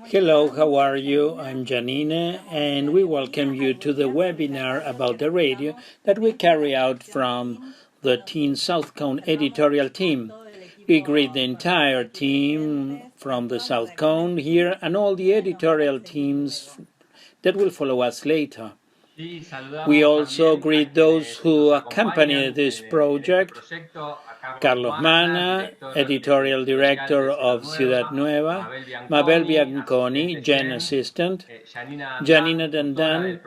Hello, how are you? I'm Janine, and we welcome you to the webinar about the radio that we carry out from the Teen South Cone editorial team. We greet the entire team from the South Cone here and all the editorial teams that will follow us later. We also greet those who accompany this project: Carlos Mana, editorial director of Ciudad Nueva; Mabel Bianconi, Gen assistant; Janina Dandan,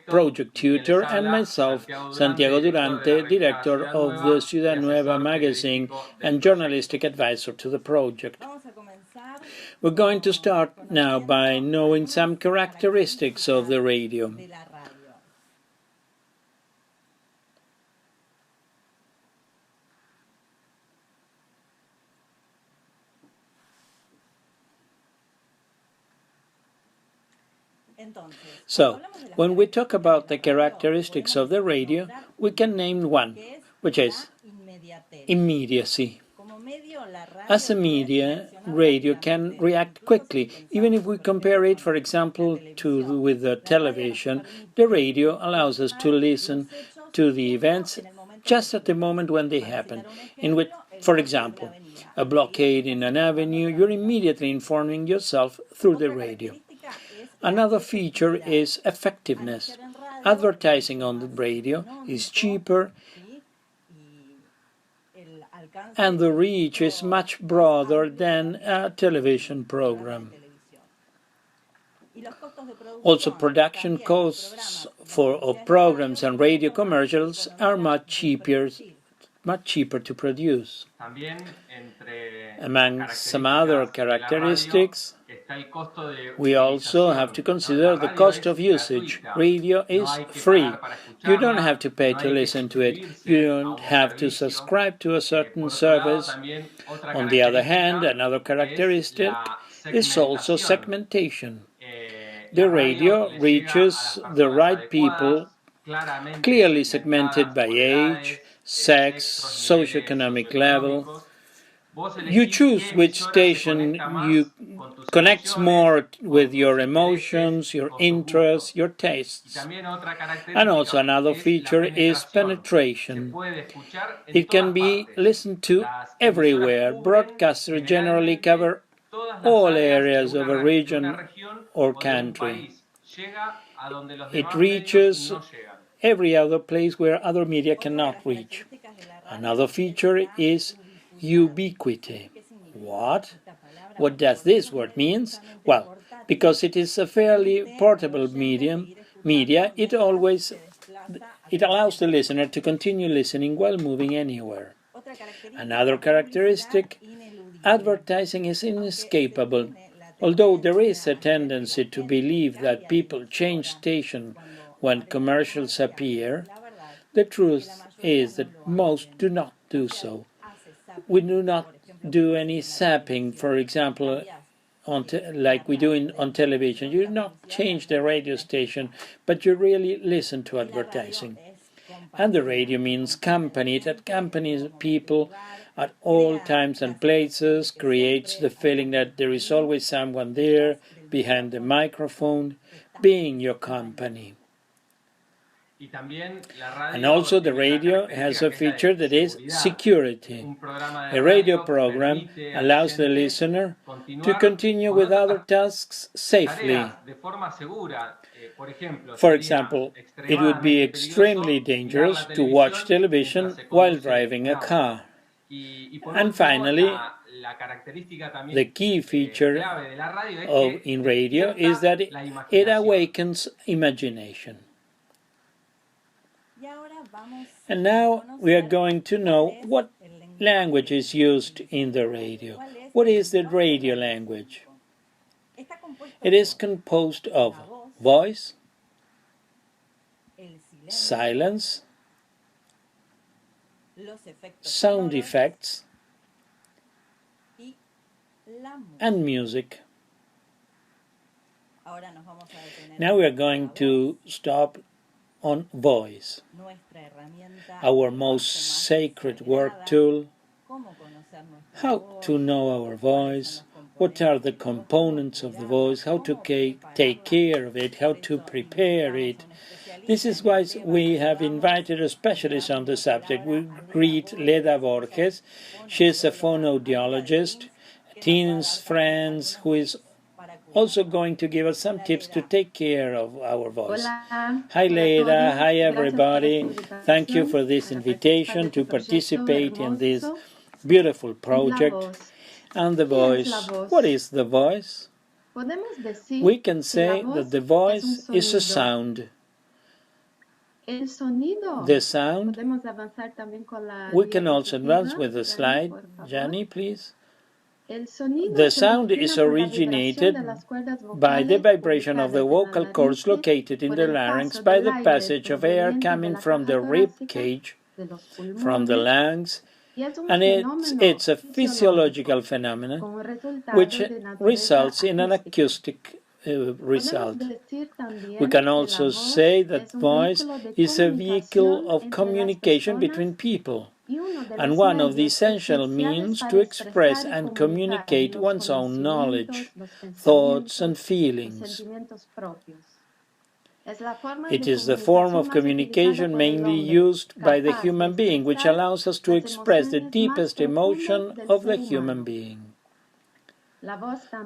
project tutor; and myself, Santiago Durante, director of the Ciudad Nueva magazine and journalistic advisor to the project. We're going to start now by knowing some characteristics of the radio. So, when we talk about the characteristics of the radio, we can name one, which is immediacy. As a media, radio can react quickly. Even if we compare it, for example, with the television, the radio allows us to listen to the events just at the moment when they happen. In which, for example, a blockade in an avenue, you're immediately informing yourself through the radio. Another feature is effectiveness. Advertising on the radio is cheaper and the reach is much broader than a television program. Also, production costs of programs and radio commercials are much cheaper to produce. Among some other characteristics, we also have to consider the cost of usage. Radio is free. You don't have to pay to listen to it. You don't have to subscribe to a certain service. On the other hand, another characteristic is also segmentation. The radio reaches the right people, clearly segmented by age, sex, socioeconomic level. You choose which station you connects more with your emotions, your interests, your tastes. And also another feature is penetration. It can be listened to everywhere. Broadcasters generally cover all areas of a region or country. It reaches every other place where other media cannot reach. Another feature is ubiquity. What? What does this word mean? Well, because it is a fairly portable media, it always allows the listener to continue listening while moving anywhere. Another characteristic, advertising is inescapable. Although there is a tendency to believe that people change station when commercials appear, the truth is that most do not do so. We do not do any zapping, for example, like we do on television. You do not change the radio station, but you really listen to advertising. And the radio means company. It accompanies people at all times and places, creates the feeling that there is always someone there behind the microphone, being your company. And also the radio has a feature that is security. A radio program allows the listener to continue with other tasks safely. For example, it would be extremely dangerous to watch television while driving a car. And finally, the key feature in radio is that it awakens imagination. And now we are going to know what language is used in the radio. What is the radio language? It is composed of voice, silence, sound effects, and music. Now we are going to stop on voice, our most sacred work tool. How to know our voice, what are the components of the voice, how to take care of it, how to prepare it. This is why we have invited a specialist on the subject. We greet Leda Borges. She is a phonoaudiologist, a teens friend who is also going to give us some tips to take care of our voice. Hi Leda, hi everybody. Thank you for this invitation to participate in this beautiful project. And the voice, what is the voice? We can say that the voice is a sound. The sound, we can also advance with the slide. Jenny, please. The sound is originated by the vibration of the vocal cords located in the larynx by the passage of air coming from the rib cage, from the lungs, and it's a physiological phenomenon which results in an acoustic result. We can also say that voice is a vehicle of communication between people, and one of the essential means to express and communicate one's own knowledge, thoughts, and feelings. It is the form of communication mainly used by the human being, which allows us to express the deepest emotion of the human being.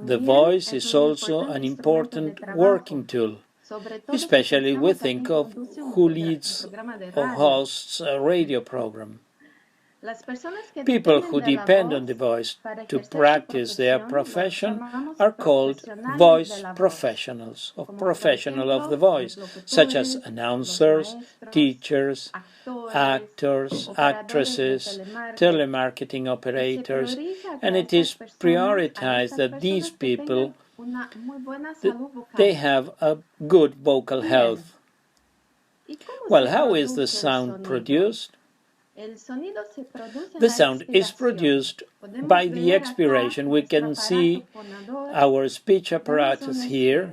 The voice is also an important working tool, especially we think of who leads or hosts a radio program. People who depend on the voice to practice their profession are called voice professionals, or professional of the voice, such as announcers, teachers, actors, actresses, telemarketing operators, and it is prioritized that these people they have a good vocal health. Well, how is the sound produced? The sound is produced by the expiration. We can see our speech apparatus here.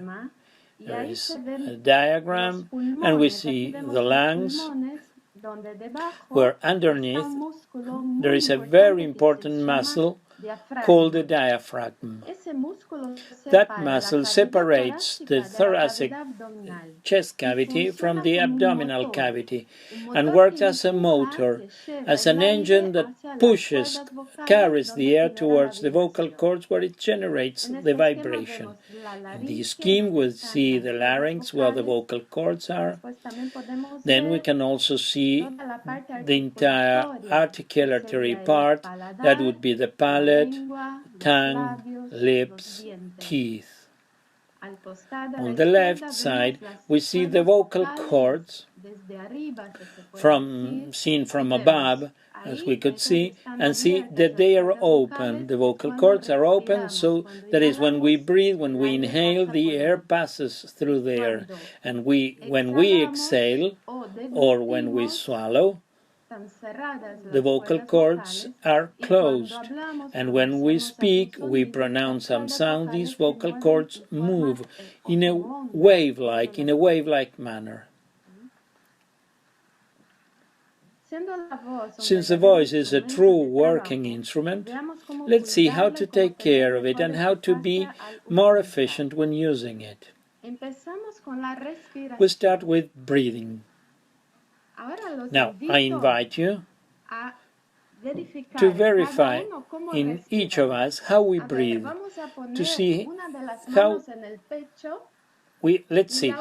There is a diagram, and we see the lungs, where underneath there is a very important muscle called the diaphragm. That muscle separates the thoracic chest cavity from the abdominal cavity and works as a motor, as an engine that carries the air towards the vocal cords where it generates the vibration. In this scheme we see the larynx where the vocal cords are. Then we can also see the entire articulatory part, that would be the palate, tongue, lips, teeth. On the left side, we see the vocal cords seen from above, as we could see, and see that they are open. The vocal cords are open, so that is when we breathe, when we inhale, the air passes through there. And when we exhale, or when we swallow, the vocal cords are closed, and when we speak, we pronounce some sound, these vocal cords move in a wave-like manner. Since the voice is a true working instrument, let's see how to take care of it and how to be more efficient when using it. We start with breathing. Now, I invite you to verify in each of us how we breathe, to see how let's see,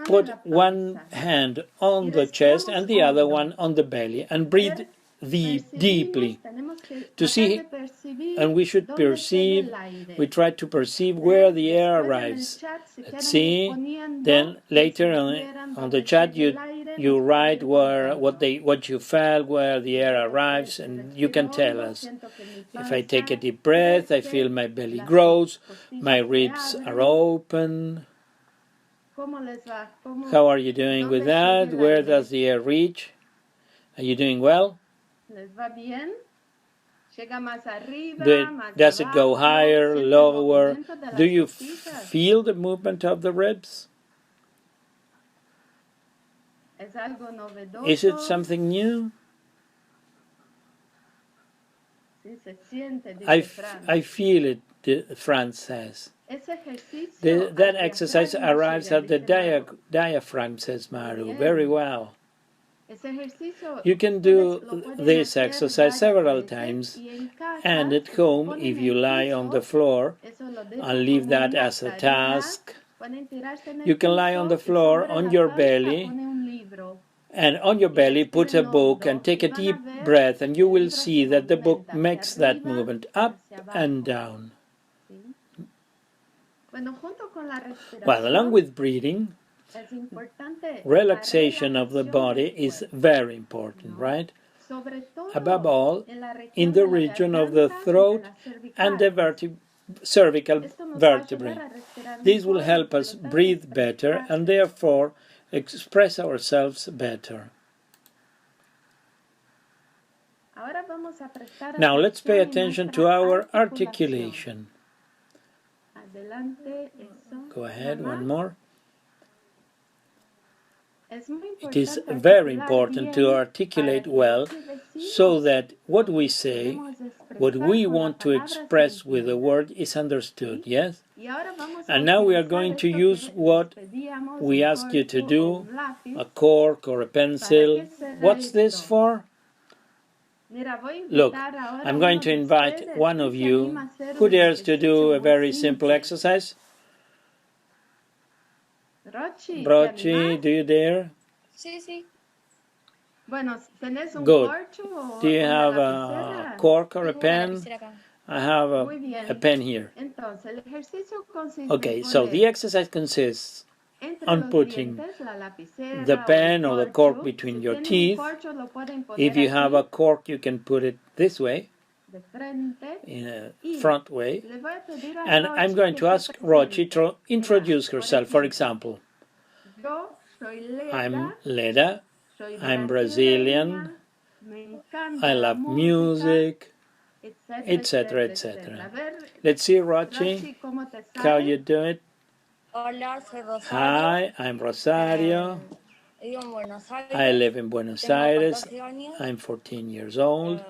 put one hand on the chest and the other one on the belly and breathe deeply to see, and we should perceive, we try to perceive where the air arrives. Let's see, then later on the chat you write what you felt, where the air arrives, and you can tell us. If I take a deep breath, I feel my belly grows, my ribs are open. How are you doing with that? Where does the air reach? Are you doing well? Does it go higher, lower? Do you feel the movement of the ribs? Is it something new? I feel it, Franz says. That exercise arrives at the diaphragm, says Maru. Very well. You can do this exercise several times, and at home, if you lie on the floor and leave that as a task, you can lie on the floor on your belly, and on your belly put a book and take a deep breath, and you will see that the book makes that movement up and down. Well, along with breathing, relaxation of the body is very important, right? Above all, in the region of the throat and the cervical vertebrae. This will help us breathe better and therefore express ourselves better. Now let's pay attention to our articulation. Go ahead, one more. It is very important to articulate well so that what we say, what we want to express with a word is understood, yes? And now we are going to use what we ask you to do, a cork or a pencil. What's this for? Look, I'm going to invite one of you who dares to do a very simple exercise. Rochi, do you dare? Good. Do you have a cork or a pen? I have a pen here. Okay, so the exercise consists on putting the pen or the cork between your teeth. If you have a cork, you can put it this way, in a front way. And I'm going to ask Rochi to introduce herself. For example, I'm Leda, I'm Brazilian, I love music, etc., etc. Let's see, Rochi, how you do it. Hi, I'm Rosario. I live in Buenos Aires. I'm 14 years old.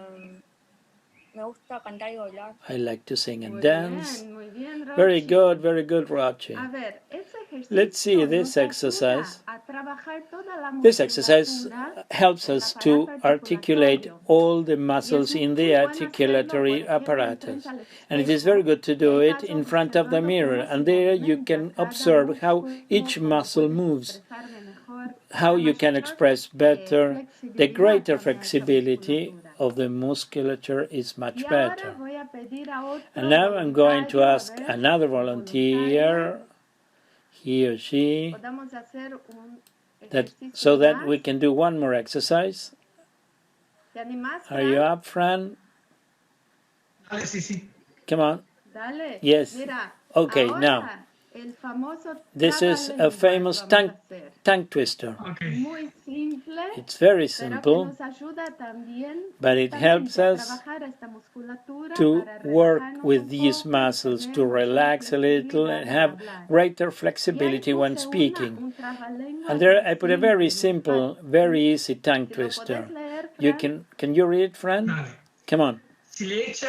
I like to sing and dance. Very good, Rochi. Let's see this exercise. This exercise helps us to articulate all the muscles in the articulatory apparatus. And it is very good to do it in front of the mirror. And there you can observe how each muscle moves, how you can express better. The greater flexibility of the musculature is much better. And now I'm going to ask another volunteer, he or she, so that we can do one more exercise. Are you up, Fran? Come on. Yes. Okay, now. This is a famous tongue twister. It's very simple, but it helps us to work with these muscles, to relax a little and have greater flexibility when speaking. And there I put a very simple, very easy tongue twister. Can you read it, Fran? Come on. If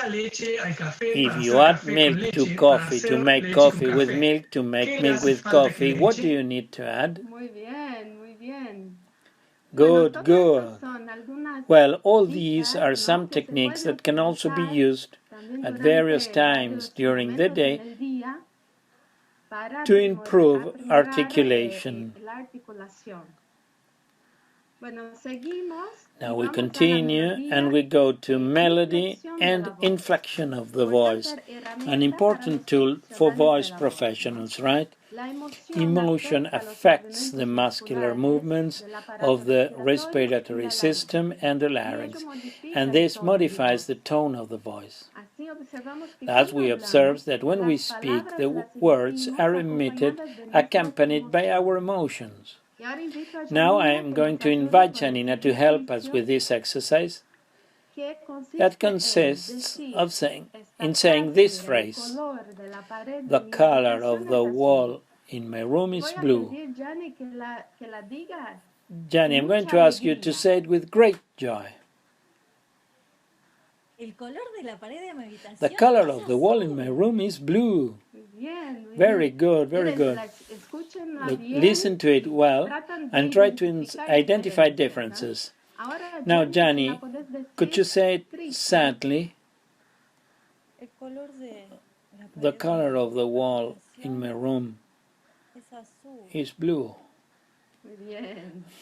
you add milk to coffee to make coffee with milk to make milk with coffee, what do you need to add? Good, good. Well, all these are some techniques that can also be used at various times during the day to improve articulation. Now we continue and we go to melody and inflection of the voice, an important tool for voice professionals, right? Emotion affects the muscular movements of the respiratory system and the larynx, and this modifies the tone of the voice. Thus we observe that when we speak, the words are emitted accompanied by our emotions. Now I am going to invite Janina to help us with this exercise that consists of saying this phrase: the color of the wall in my room is blue. Jani, I'm going to ask you to say it with great joy. The color of the wall in my room is blue. Very good, very good. Look, listen to it well and try to identify differences. Now, Gianni, could you say it sadly? The color of the wall in my room is blue.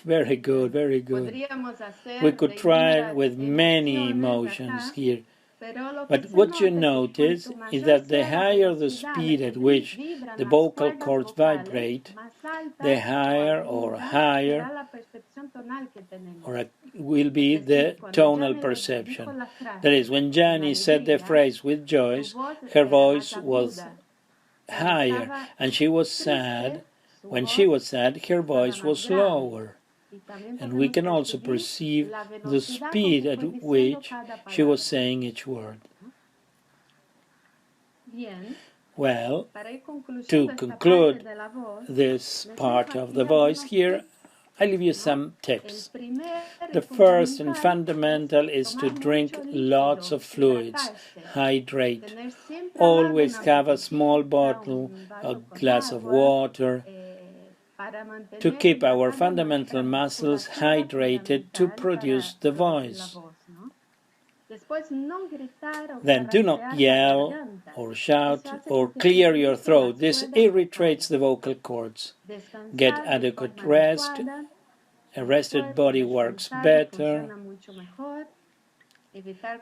Very good, very good. We could try with many emotions here. But what you notice is that the higher the speed at which the vocal cords vibrate, the higher will be the tonal perception. That is, when Gianni said the phrase with Joyce, her voice was higher, and she was sad. When she was sad, her voice was lower. And we can also perceive the speed at which she was saying each word. Well, to conclude this part of the voice here, I'll give you some tips. The first and fundamental is to drink lots of fluids, hydrate. Always have a small bottle, a glass of water, to keep our fundamental muscles hydrated to produce the voice. Then do not yell or shout or clear your throat. This irritates the vocal cords. Get adequate rest. A rested body works better.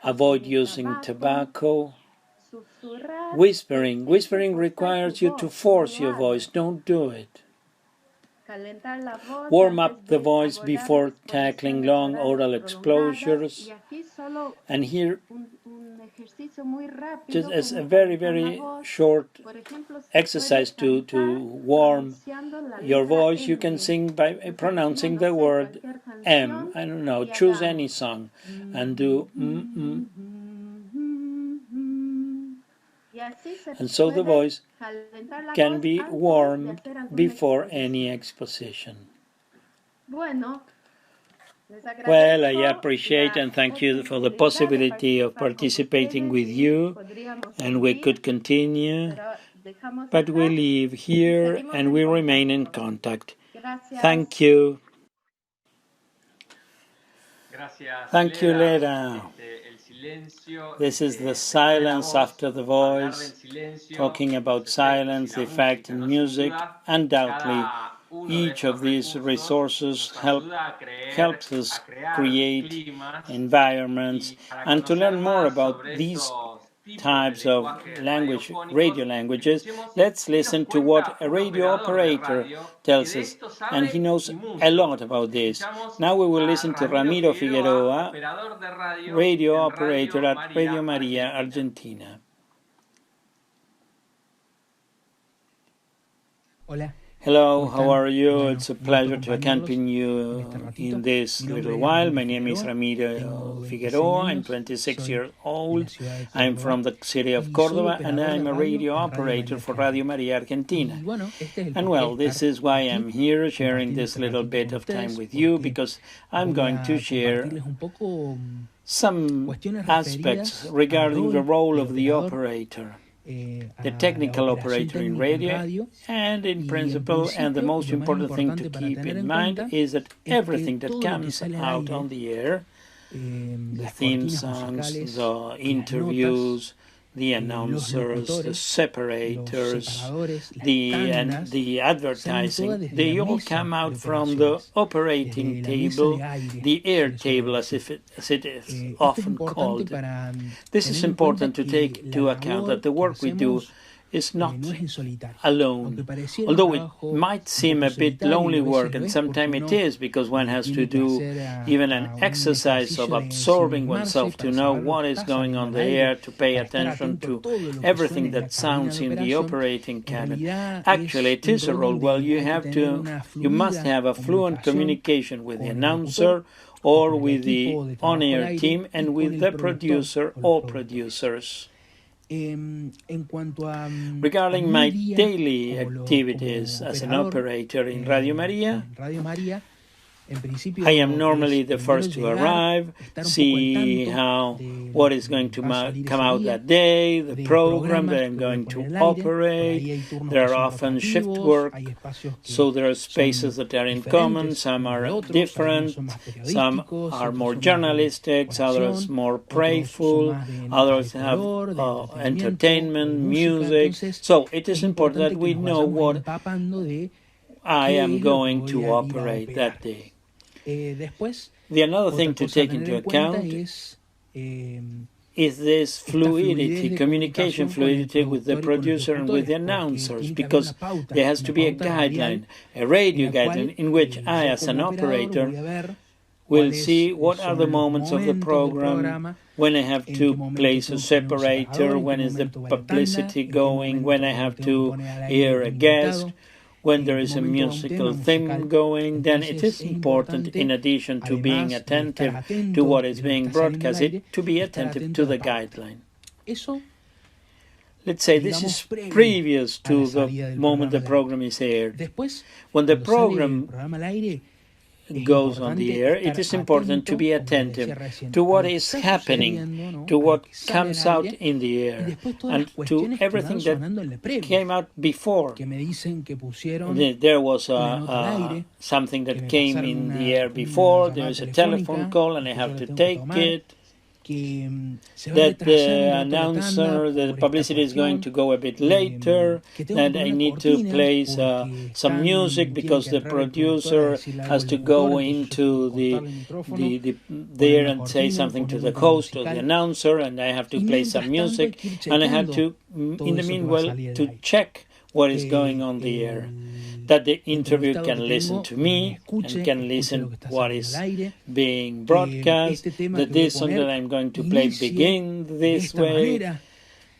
Avoid using tobacco. Whispering. Whispering requires you to force your voice. Don't do it. Warm up the voice before tackling long oral exposures. And here, just as a very, very short exercise to warm your voice, you can sing by pronouncing the word M. I don't know, choose any song and do And so the voice can be warmed before any exposition. Well, I appreciate and thank you for the possibility of participating with you, and we could continue, but we leave here and we remain in contact. Thank you. Thank you, Lera. This is the silence after the voice, talking about silence, the effect in music. Undoubtedly, each of these resources helps us create environments, and to learn more about these types of language, radio languages, let's listen to what a radio operator tells us, and he knows a lot about this. Now we will listen to Ramiro Figueroa, radio operator at Radio Maria, Argentina. Hola. Hello, how are you? It's a pleasure to accompany you in this little while. My name is Ramiro Figueroa. I'm 26 years old. I'm from the city of Córdoba, and I'm a radio operator for Radio Maria Argentina. And well, this is why I'm here sharing this little bit of time with you, because I'm going to share some aspects regarding the role of the operator, the technical operator in radio, and in principle, and the most important thing to keep in mind is that everything that comes out on the air, the theme songs, the interviews, the announcers, the separators, the advertising, they all come out from the operating table, the air table as it is often called. This is important to take into account that the work we do is not alone. Although it might seem a bit lonely work, and sometimes it is, because one has to do even an exercise of absorbing oneself to know what is going on the air, to pay attention to everything that sounds in the operating cabin. Actually, it is a role. Well, you must have a fluent communication with the announcer or with the on-air team and with the producer or producers. Regarding my daily activities as an operator in Radio Maria, I am normally the first to arrive, see what is going to come out that day, the program that I'm going to operate. There are often shift work, so there are spaces that are in common, some are different, some are more journalistic, others more prayerful, others have entertainment, music. So it is important that we know what I am going to operate that day. The another thing to take into account is this fluidity, communication fluidity with the producer and with the announcers, because there has to be a guideline, a radio guideline, in which I, as an operator, will see what are the moments of the program, when I have to place a separator, when is the publicity going, when I have to hear a guest, when there is a musical theme going. Then it is important, in addition to being attentive to what is being broadcasted, to be attentive to the guideline. Let's say this is previous to the moment the program is aired. When the program goes on the air, it is important to be attentive to what is happening, to what comes out in the air, and to everything that came out before. There was something that came in the air before, there is a telephone call and I have to take it. That the announcer, the publicity is going to go a bit later, that I need to place some music because the producer has to go into there and say something to the host or the announcer, and I have to play some music, and I have to, in the meanwhile, to check what is going on the air, that the interviewer can listen to me and can listen what is being broadcast, that this song that I'm going to play begins this way,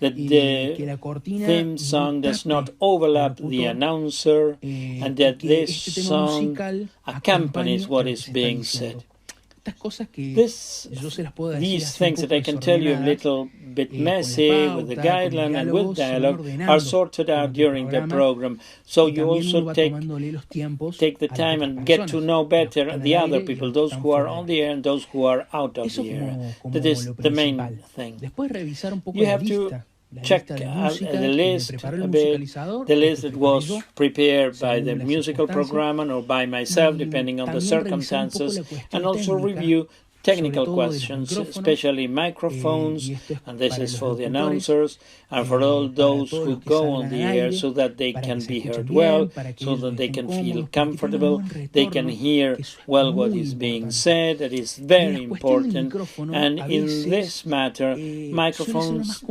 that the theme song does not overlap the announcer, and that this song accompanies what is being said. These things that I can tell you a little bit messy with the guideline and with dialogue are sorted out during the program. So you also take the time and get to know better the other people, those who are on the air and those who are out of the air. That is the main thing. You have to check the list a bit, the list that was prepared by the musical programmer or by myself, depending on the circumstances, and also review technical questions, especially microphones, and this is for the announcers, and for all those who go on the air, so that they can be heard well, so that they can feel comfortable, they can hear well what is being said. That is very important. And in this matter, microphones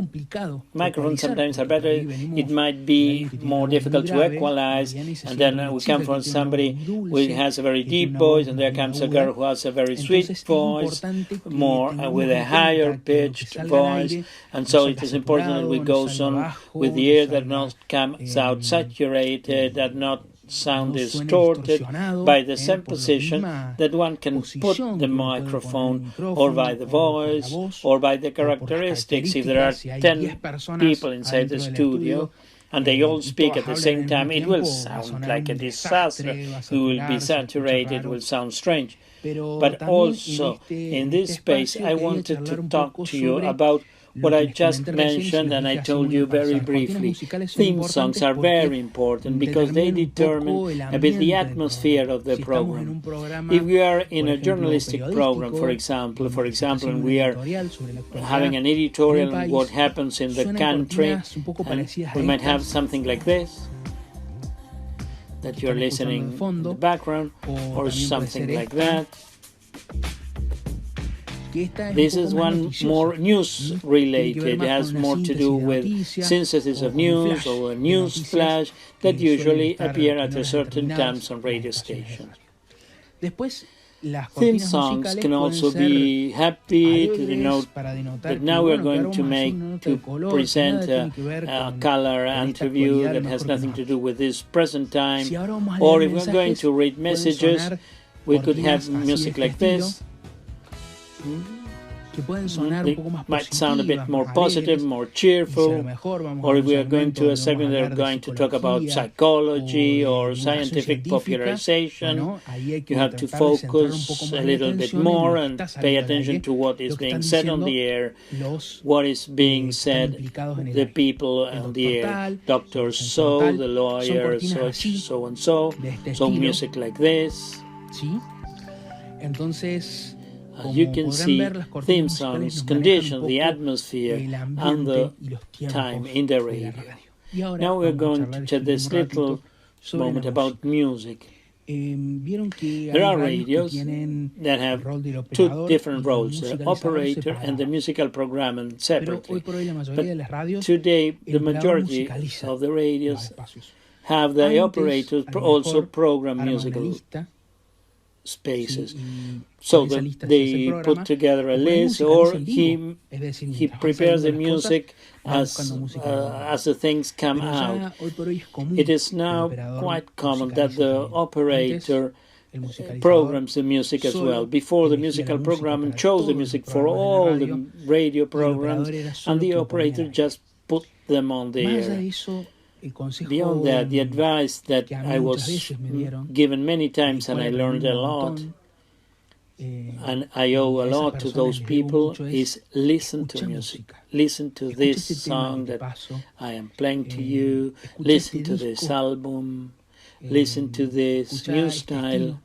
sometimes are better. It might be more difficult to equalize, and then we come from somebody who has a very deep voice, and there comes a girl who has a very sweet voice, more with a higher pitched voice, and so it is important that we go on with the air that not comes out saturated, that not sound distorted by the same position, that one can put the microphone or by the voice or by the characteristics. If there are 10 people inside the studio and they all speak at the same time, it will sound like a disaster. It will be saturated, it will sound strange. But also, in this space, I wanted to talk to you about what I just mentioned, and I told you very briefly. Theme songs are very important because they determine a bit the atmosphere of the program. If we are in a journalistic program, for example, and we are having an editorial on what happens in the country, and we might have something like this that you're listening in the background, or something like that. This is one more news related. It has more to do with synthesis of news or a news flash that usually appear at a certain times on radio stations. Theme songs can also be happy to denote that now we're going to present a color interview that has nothing to do with this present time, or if we're going to read messages, we could have music like this. They might sound a bit more positive, more cheerful, or if we are going to a segment that are going to talk about psychology or scientific popularization, you have to focus a little bit more and pay attention to what is being said on the air, what is being said, the people on the air, doctors so, the lawyers such, so and so music like this. You can see theme songs condition the atmosphere and the time in the radio. Now we're going to check this little moment about music. There are radios that have two different roles, the operator and the musical programmer separately. But today, the majority of the radios have the operators also program musical spaces. So that they put together a list, or he prepares the music as the things come out. It is now quite common that the operator programs the music as well. Before, the musical programmer chose the music for all the radio programs, and the operator just put them on the air. Beyond that, the advice that I was given many times and I learned a lot, and I owe a lot to those people, is listen to music. Listen to this song that I am playing to you. Listen to this album. Listen to this new style.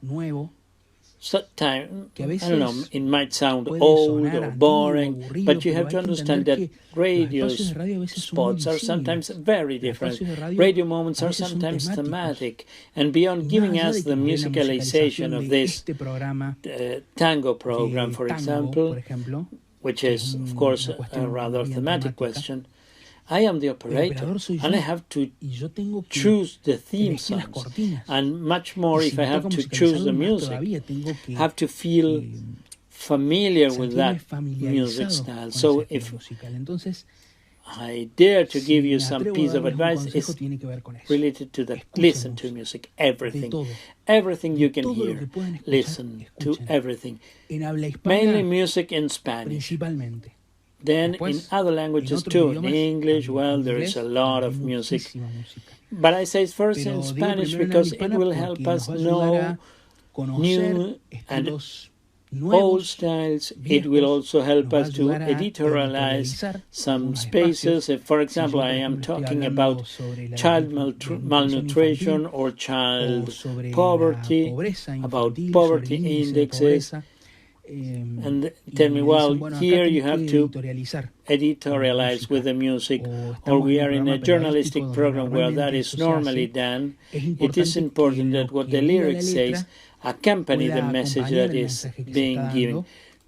Sometimes, I don't know, it might sound old or boring, but you have to understand that radio spots are sometimes very different. Radio moments are sometimes thematic, and beyond giving us the musicalization of this tango program, for example, which is, of course, a rather thematic question, I am the operator, and I have to choose the theme songs, and much more if I have to choose the music, I have to feel familiar with that music style. So if I dare to give you some piece of advice, it's related to that. Listen to music, everything you can hear, listen to everything, mainly music in Spanish. Then in other languages too, in English, well, there is a lot of music. But I say first in Spanish because it will help us know new and old styles. It will also help us to editorialize some spaces. If, for example, I am talking about child malnutrition or child poverty, about poverty indexes, and tell me, well, here you have to editorialize with the music, or we are in a journalistic program where that is normally done. It is important that what the lyric says accompany the message that is being given,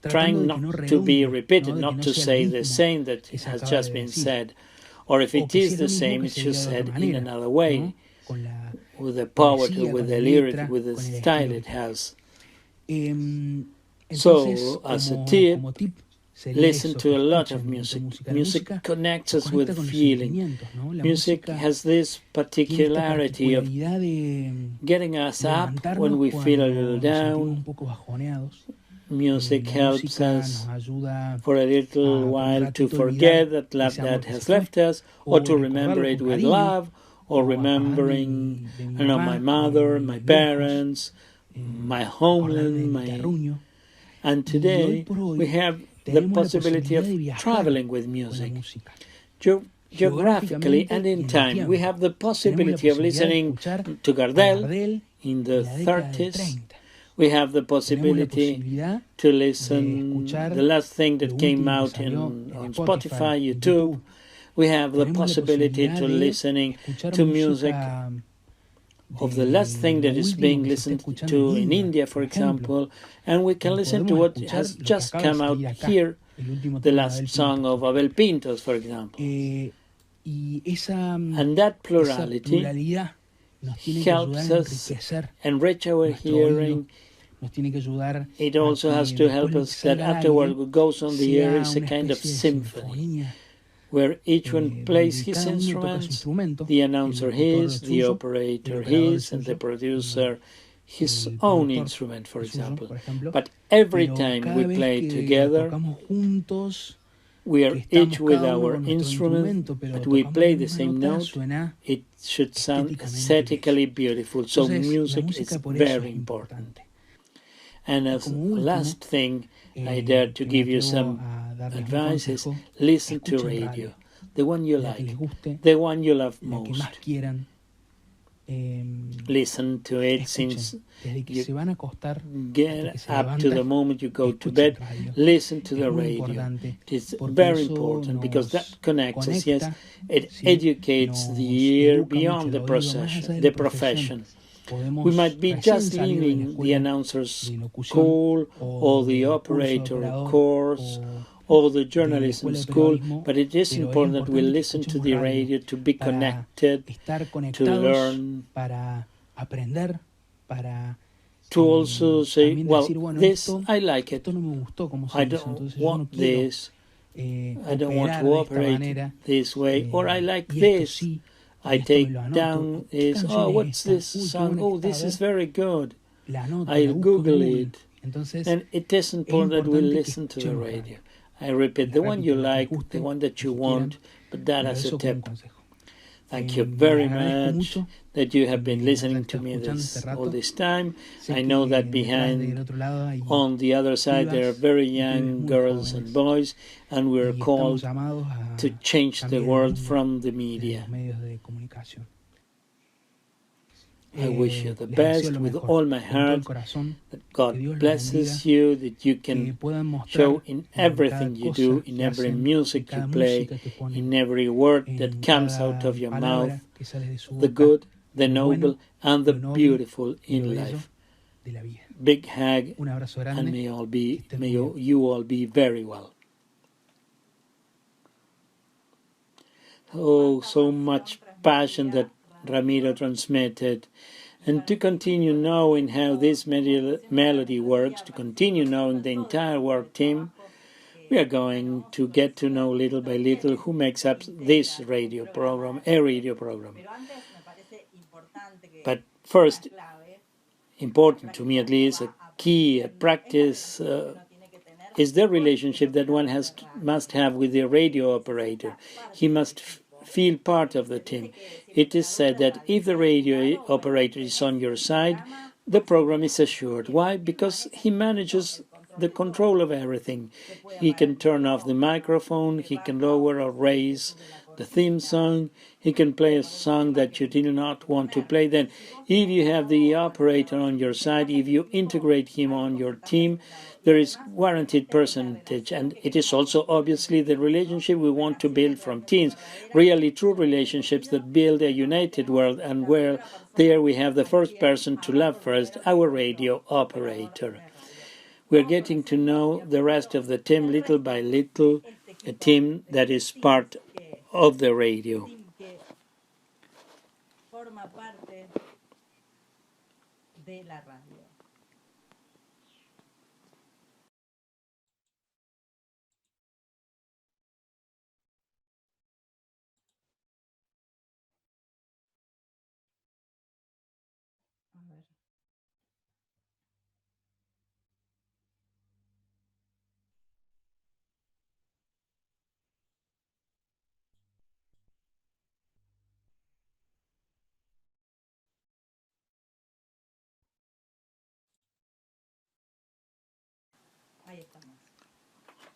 trying not to be repeated, not to say the same that has just been said, or if it is the same, it's just said in another way, with the poetry, with the lyric, with the style it has. So, as a tip, listen to a lot of music. Music connects us with feeling. Music has this particularity of getting us up when we feel a little down. Music helps us for a little while to forget that love that has left us, or to remember it with love, or remembering, I don't know, my mother, my parents, my homeland, And today we have the possibility of traveling with music. Geographically and in time, we have the possibility of listening to Gardel in the 30s. We have the possibility to listen the last thing that came out on Spotify, YouTube. We have the possibility to listening to music of the last thing that is being listened to in India, for example, and we can listen to what has just come out here, the last song of Abel Pintos, for example. And that plurality helps us enrich our hearing. It also has to help us that afterward what goes on the air is a kind of symphony, where each one plays his instruments, the announcer his, the operator his, and the producer his own instrument, for example. But every time we play together, we are each with our instrument, but we play the same note. It should sound aesthetically beautiful. So music is very important. And as last thing, I dare to give you some advice is listen to radio, the one you like, the one you love most. Listen to it since you get up to the moment you go to bed. Listen to the radio. It is very important because that connects us. Yes, it educates the ear beyond the profession. We might be just leaving the announcer's school or the operator course or the journalism school, but it is important that we listen to the radio to be connected, to learn, to also say, well, this, I like it, I don't want this, I don't want to operate this way, or I like this. I take down this, oh, what's this song? Oh, this is very good. I'll Google it. And it is important that we listen to the radio. I repeat, the one you like, the one that you want, but that as a tip. Thank you very much that you have been listening to me all this time. I know that behind, on the other side, there are very young girls and boys, and we're called to change the world from the media. I wish you the best with all my heart, that God blesses you, that you can show in everything you do, in every music you play, in every word that comes out of your mouth, the good, the noble, and the beautiful in life. Big hug, and may you all be very well. Oh, so much passion that Ramiro transmitted, and to continue knowing how this melody works, to continue knowing the entire work team, we are going to get to know little by little who makes up this radio program, a radio program. But first, important to me at least, a key, a practice, is the relationship that one must have with the radio operator. He must feel part of the team. It is said that if the radio operator is on your side, the program is assured. Why? Because he manages the control of everything. He can turn off the microphone, he can lower or raise the theme song, he can play a song that you did not want to play. Then, if you have the operator on your side, if you integrate him on your team, there is guaranteed percentage, and it is also obviously the relationship we want to build from teams, really true relationships that build a united world, and where there we have the first person to love first, our radio operator. We're getting to know the rest of the team little by little, a team that is part of the radio.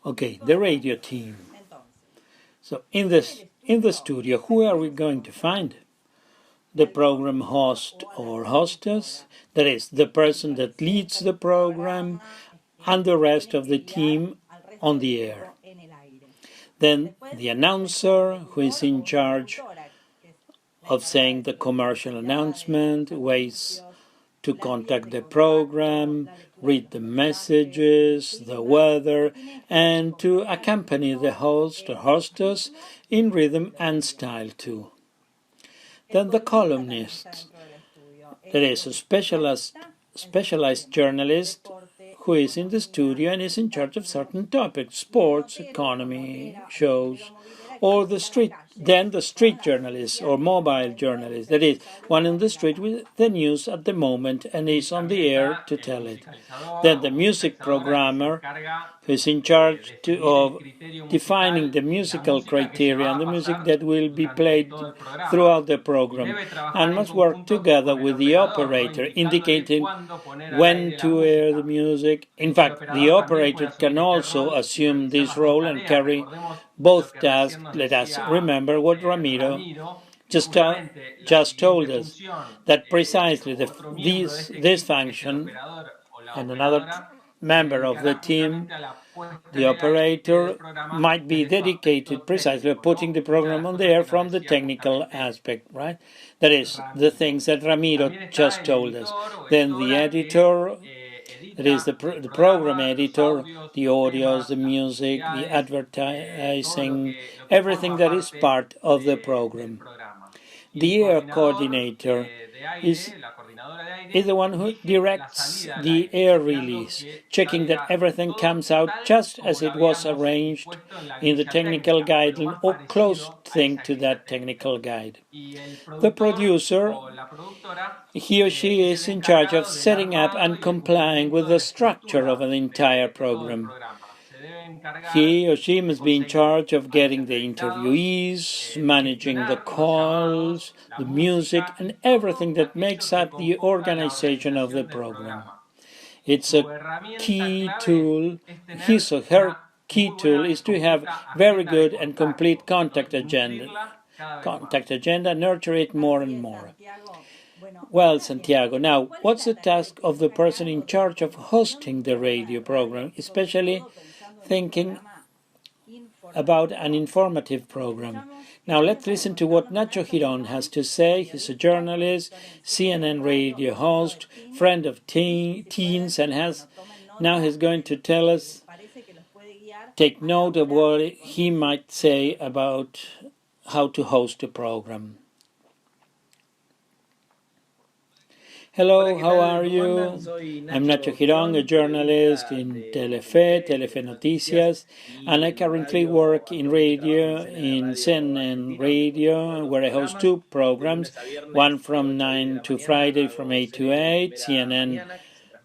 Okay, the radio team. So in the studio, who are we going to find? The program host or hostess, that is, the person that leads the program, and the rest of the team on the air. Then the announcer, who is in charge of saying the commercial announcement, ways to contact the program, read the messages, the weather, and to accompany the host or hostess in rhythm and style too. Then the columnist, that is a specialized journalist who is in the studio and is in charge of certain topics, sports, economy, shows, or the street journalist or mobile journalist. That is, one in the street with the news at the moment and is on the air to tell it. Then the music programmer, who is in charge of defining the musical criteria and the music that will be played throughout the program, and must work together with the operator, indicating when to air the music. In fact, the operator can also assume this role and carry both tasks. Let us remember what Ramiro just told us, that precisely this function and another member of the team, the operator, might be dedicated precisely to putting the program on the air from the technical aspect, right? That is, the things that Ramiro just told us. Then the editor, that is the program editor, the audios, the music, the advertising, everything that is part of the program. The air coordinator is the one who directs the air release, checking that everything comes out just as it was arranged in the technical guideline or close thing to that technical guide. The producer, he or she is in charge of setting up and complying with the structure of an entire program. He or she must be in charge of getting the interviewees, managing the calls, the music, and everything that makes up the organization of the program. It's a key tool. His or her key tool is to have very good and complete contact agenda. Nurture it more and more. Well, Santiago, now, what's the task of the person in charge of hosting the radio program, especially thinking about an informative program? Now let's listen to what Nacho Girón has to say. He's a journalist, CNN radio host, friend of teens, and he's going to tell us, take note of what he might say about how to host a program. Hello, how are you? I'm Nacho Girón, a journalist in Telefe Noticias, and I currently work in radio, in CNN Radio, where I host two programs, one from 9 to Friday from 8 to 8, CNN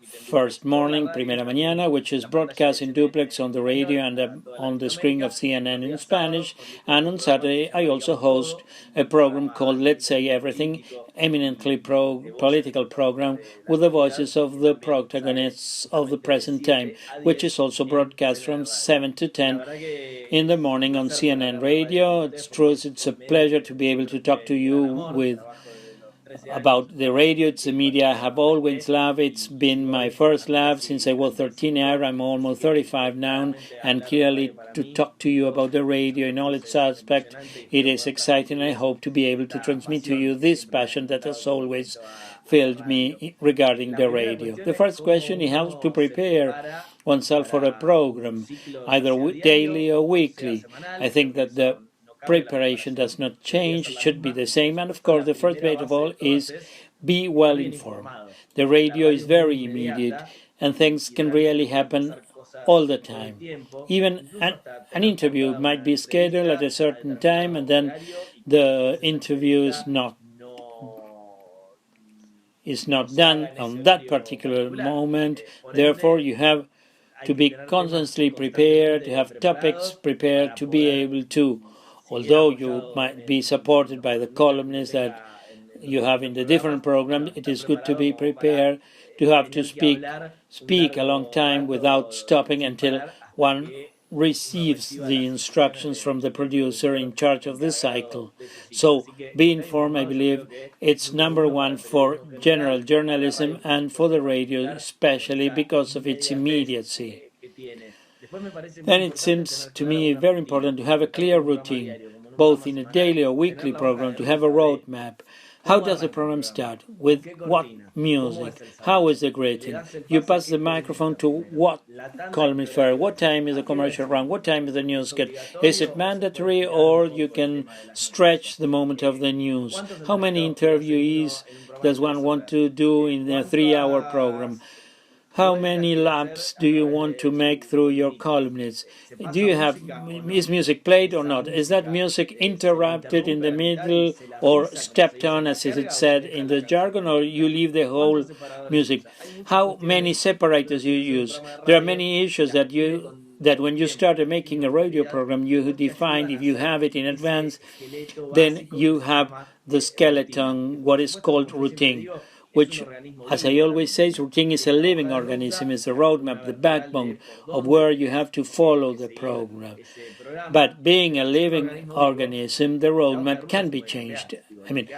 First Morning, Primera Mañana, which is broadcast in duplex on the radio and on the screen of CNN in Spanish. And on Saturday, I also host a program called Let's Say Everything, eminently political program with the voices of the protagonists of the present time, which is also broadcast from 7 to 10 in the morning on CNN Radio. It's true, it's a pleasure to be able to talk to you about the radio. It's a media I have always loved. It's been my first love since I was 13 years. I'm almost 35 now, and clearly to talk to you about the radio in all its aspects, it is exciting. I hope to be able to transmit to you this passion that has always filled me regarding the radio. The first question is how to prepare oneself for a program, either daily or weekly. I think that the preparation does not change, it should be the same, and of course the first bit of all is be well informed. The radio is very immediate and things can really happen all the time. Even an interview might be scheduled at a certain time and then the interview is not done on that particular moment. Therefore you have to be constantly prepared, to have topics prepared, to be able to, although you might be supported by the columnists that you have in the different programs, it is good to be prepared, to have to speak a long time without stopping until one receives the instructions from the producer in charge of the cycle. So, be informed, I believe, it's number one for general journalism and for the radio, especially because of its immediacy. Then it seems to me very important to have a clear routine, both in a daily or weekly program, to have a roadmap. How does the program start? With what music? How is the greeting? You pass the microphone to what columnist first? What time is the commercial run? What time is the news get? Is it mandatory or you can stretch the moment of the news? How many interviewees does one want to do in a 3-hour program? How many laps do you want to make through your columnists? Is music played or not? Is that music interrupted in the middle or stepped on, as it said in the jargon, or you leave the whole music? How many separators you use? There are many issues that when you start making a radio program, you define, if you have it in advance, then you have the skeleton, what is called routine, which, as I always say, routine is a living organism, is the roadmap, the backbone of where you have to follow the program. But being a living organism, the roadmap can be changed. I mean,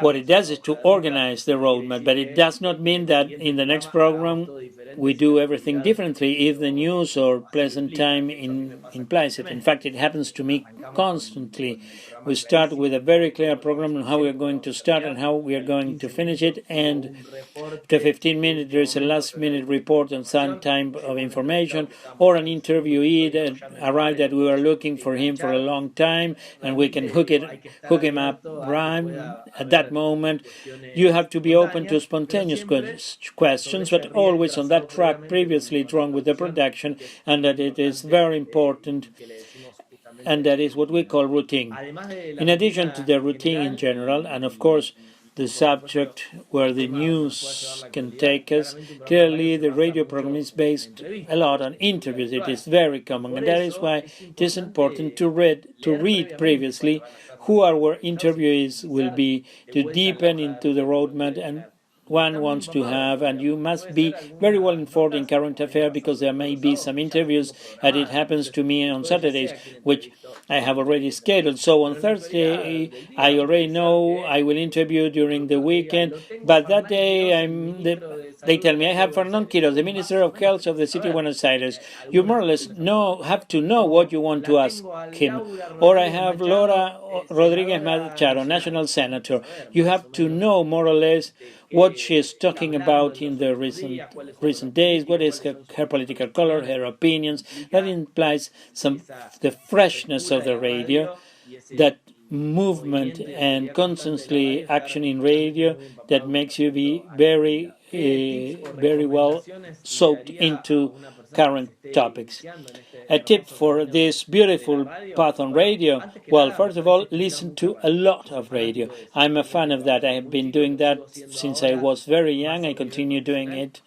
what it does is to organize the roadmap, but it does not mean that in the next program we do everything differently if the news or pleasant time implies it. In fact, it happens to me constantly. We start with a very clear program on how we are going to start and how we are going to finish it, and after 15 minutes there is a last-minute report on some type of information or an interviewee that arrived that we were looking for him for a long time, and we can hook him up right at that moment. You have to be open to spontaneous questions, but always on that track previously drawn with the production, and that it is very important, and that is what we call routine. In addition to the routine in general, and of course the subject where the news can take us, clearly the radio program is based a lot on interviews. It is very common, and that is why it is important to read previously who our interviewees will be, to deepen into the roadmap and one wants to have, and you must be very well informed in current affairs, because there may be some interviews, and it happens to me on Saturdays, which I have already scheduled. So on Thursday, I already know I will interview during the weekend, but that day they tell me I have Fernando Quiroz, the Minister of Health of the City of Buenos Aires. You more or less have to know what you want to ask him. Or I have Laura Rodriguez Machado, National Senator. You have to know more or less what she is talking about in the recent days, what is her political color, her opinions. That implies the freshness of the radio, that movement and constantly action in radio that makes you be very well soaked into current topics. A tip for this beautiful path on radio: well, first of all, listen to a lot of radio. I'm a fan of that. I have been doing that since I was very young. I continue doing it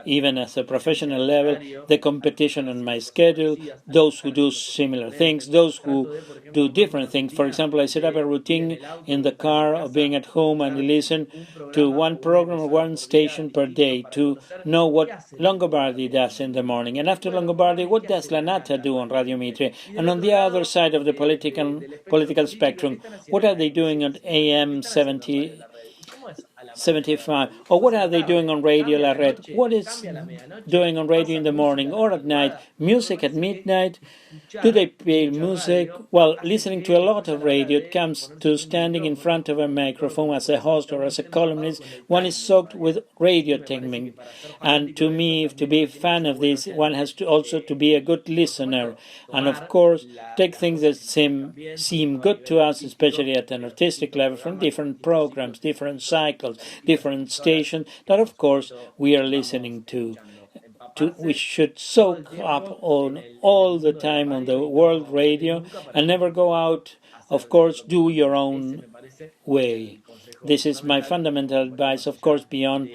even as a professional level. The competition on my schedule, those who do similar things, those who do different things. For example, I set up a routine in the car of being at home and listen to one program or one station per day to know what Longobardi does in the morning. And after Longobardi, what does Lanata do on Radio Mitre? And on the other side of the political spectrum, what are they doing on AM 75? Or what are they doing on Radio La Red? What is doing on radio in the morning or at night? Music at midnight? Do they play music? Well, listening to a lot of radio, it comes to standing in front of a microphone as a host or as a columnist. One is soaked with radio technique. And to me, to be a fan of this, one has to also to be a good listener. And of course, take things that seem good to us, especially at an artistic level, from different programs, different cycles, different stations, that of course we are listening to. We should soak up on all the time on the world radio and never go out. Of course, do your own way. This is my fundamental advice, of course, beyond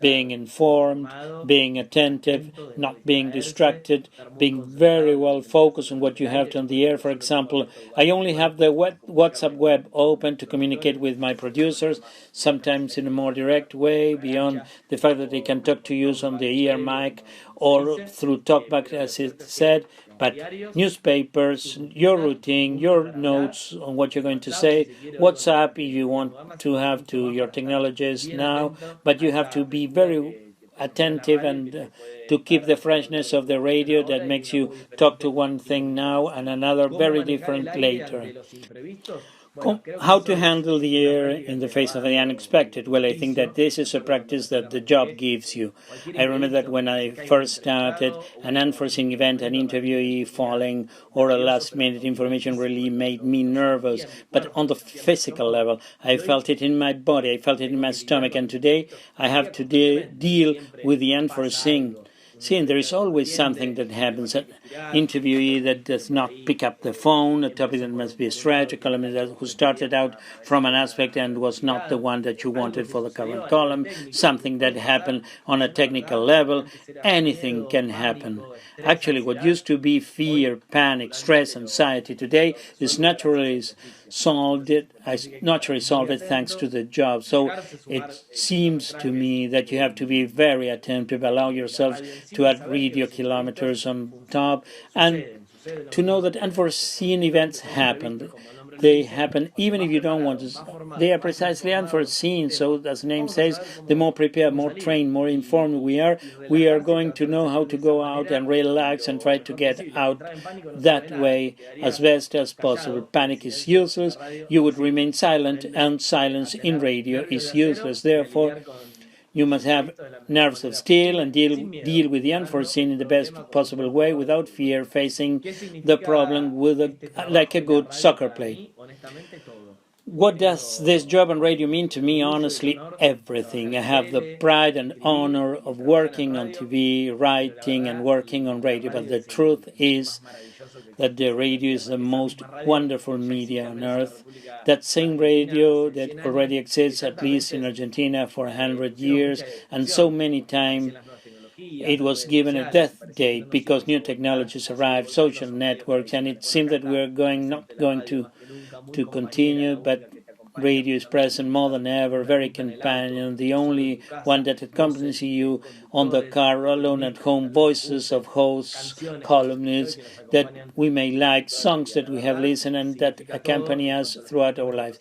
being informed, being attentive, not being distracted, being very well focused on what you have on the air. For example, I only have the WhatsApp web open to communicate with my producers, sometimes in a more direct way, beyond the fact that they can talk to you on the ear mic or through talkback, as it said. But newspapers, your routine, your notes on what you're going to say, WhatsApp if you want to have to your technologies now, but you have to be very attentive and to keep the freshness of the radio that makes you talk to one thing now and another very different later. How to handle the air in the face of the unexpected? Well, I think that this is a practice that the job gives you. I remember that when I first started, an unforeseen event, an interviewee falling, or a last-minute information really made me nervous. But on the physical level, I felt it in my body, I felt it in my stomach, and today I have to deal with the unforeseen. See, and there is always something that happens. An interviewee that does not pick up the phone, a topic that must be stretched, a columnist who started out from an aspect and was not the one that you wanted for the current column, something that happened on a technical level. Anything can happen. Actually, what used to be fear, panic, stress, anxiety today is naturally solved thanks to the job. So it seems to me that you have to be very attentive, allow yourselves to add radio kilometers on top, and to know that unforeseen events happen. They happen even if you don't want to. They are precisely unforeseen. So, as the name says, the more prepared, more trained, more informed we are going to know how to go out and relax and try to get out that way as best as possible. Panic is useless. You would remain silent, and silence in radio is useless. Therefore, you must have nerves of steel and deal with the unforeseen in the best possible way without fear, facing the problem with like a good soccer player. What does this job on radio mean to me? Honestly, everything. I have the pride and honor of working on TV, writing, and working on radio. But the truth is that the radio is the most wonderful media on earth. That same radio that already exists, at least in Argentina, for 100 years, and so many times it was given a death date because new technologies arrived, social networks, and it seemed that we are not going to continue, but radio is present more than ever, very companion, the only one that accompanies you on the car, alone at home, voices of hosts, columnists that we may like, songs that we have listened and that accompany us throughout our lives.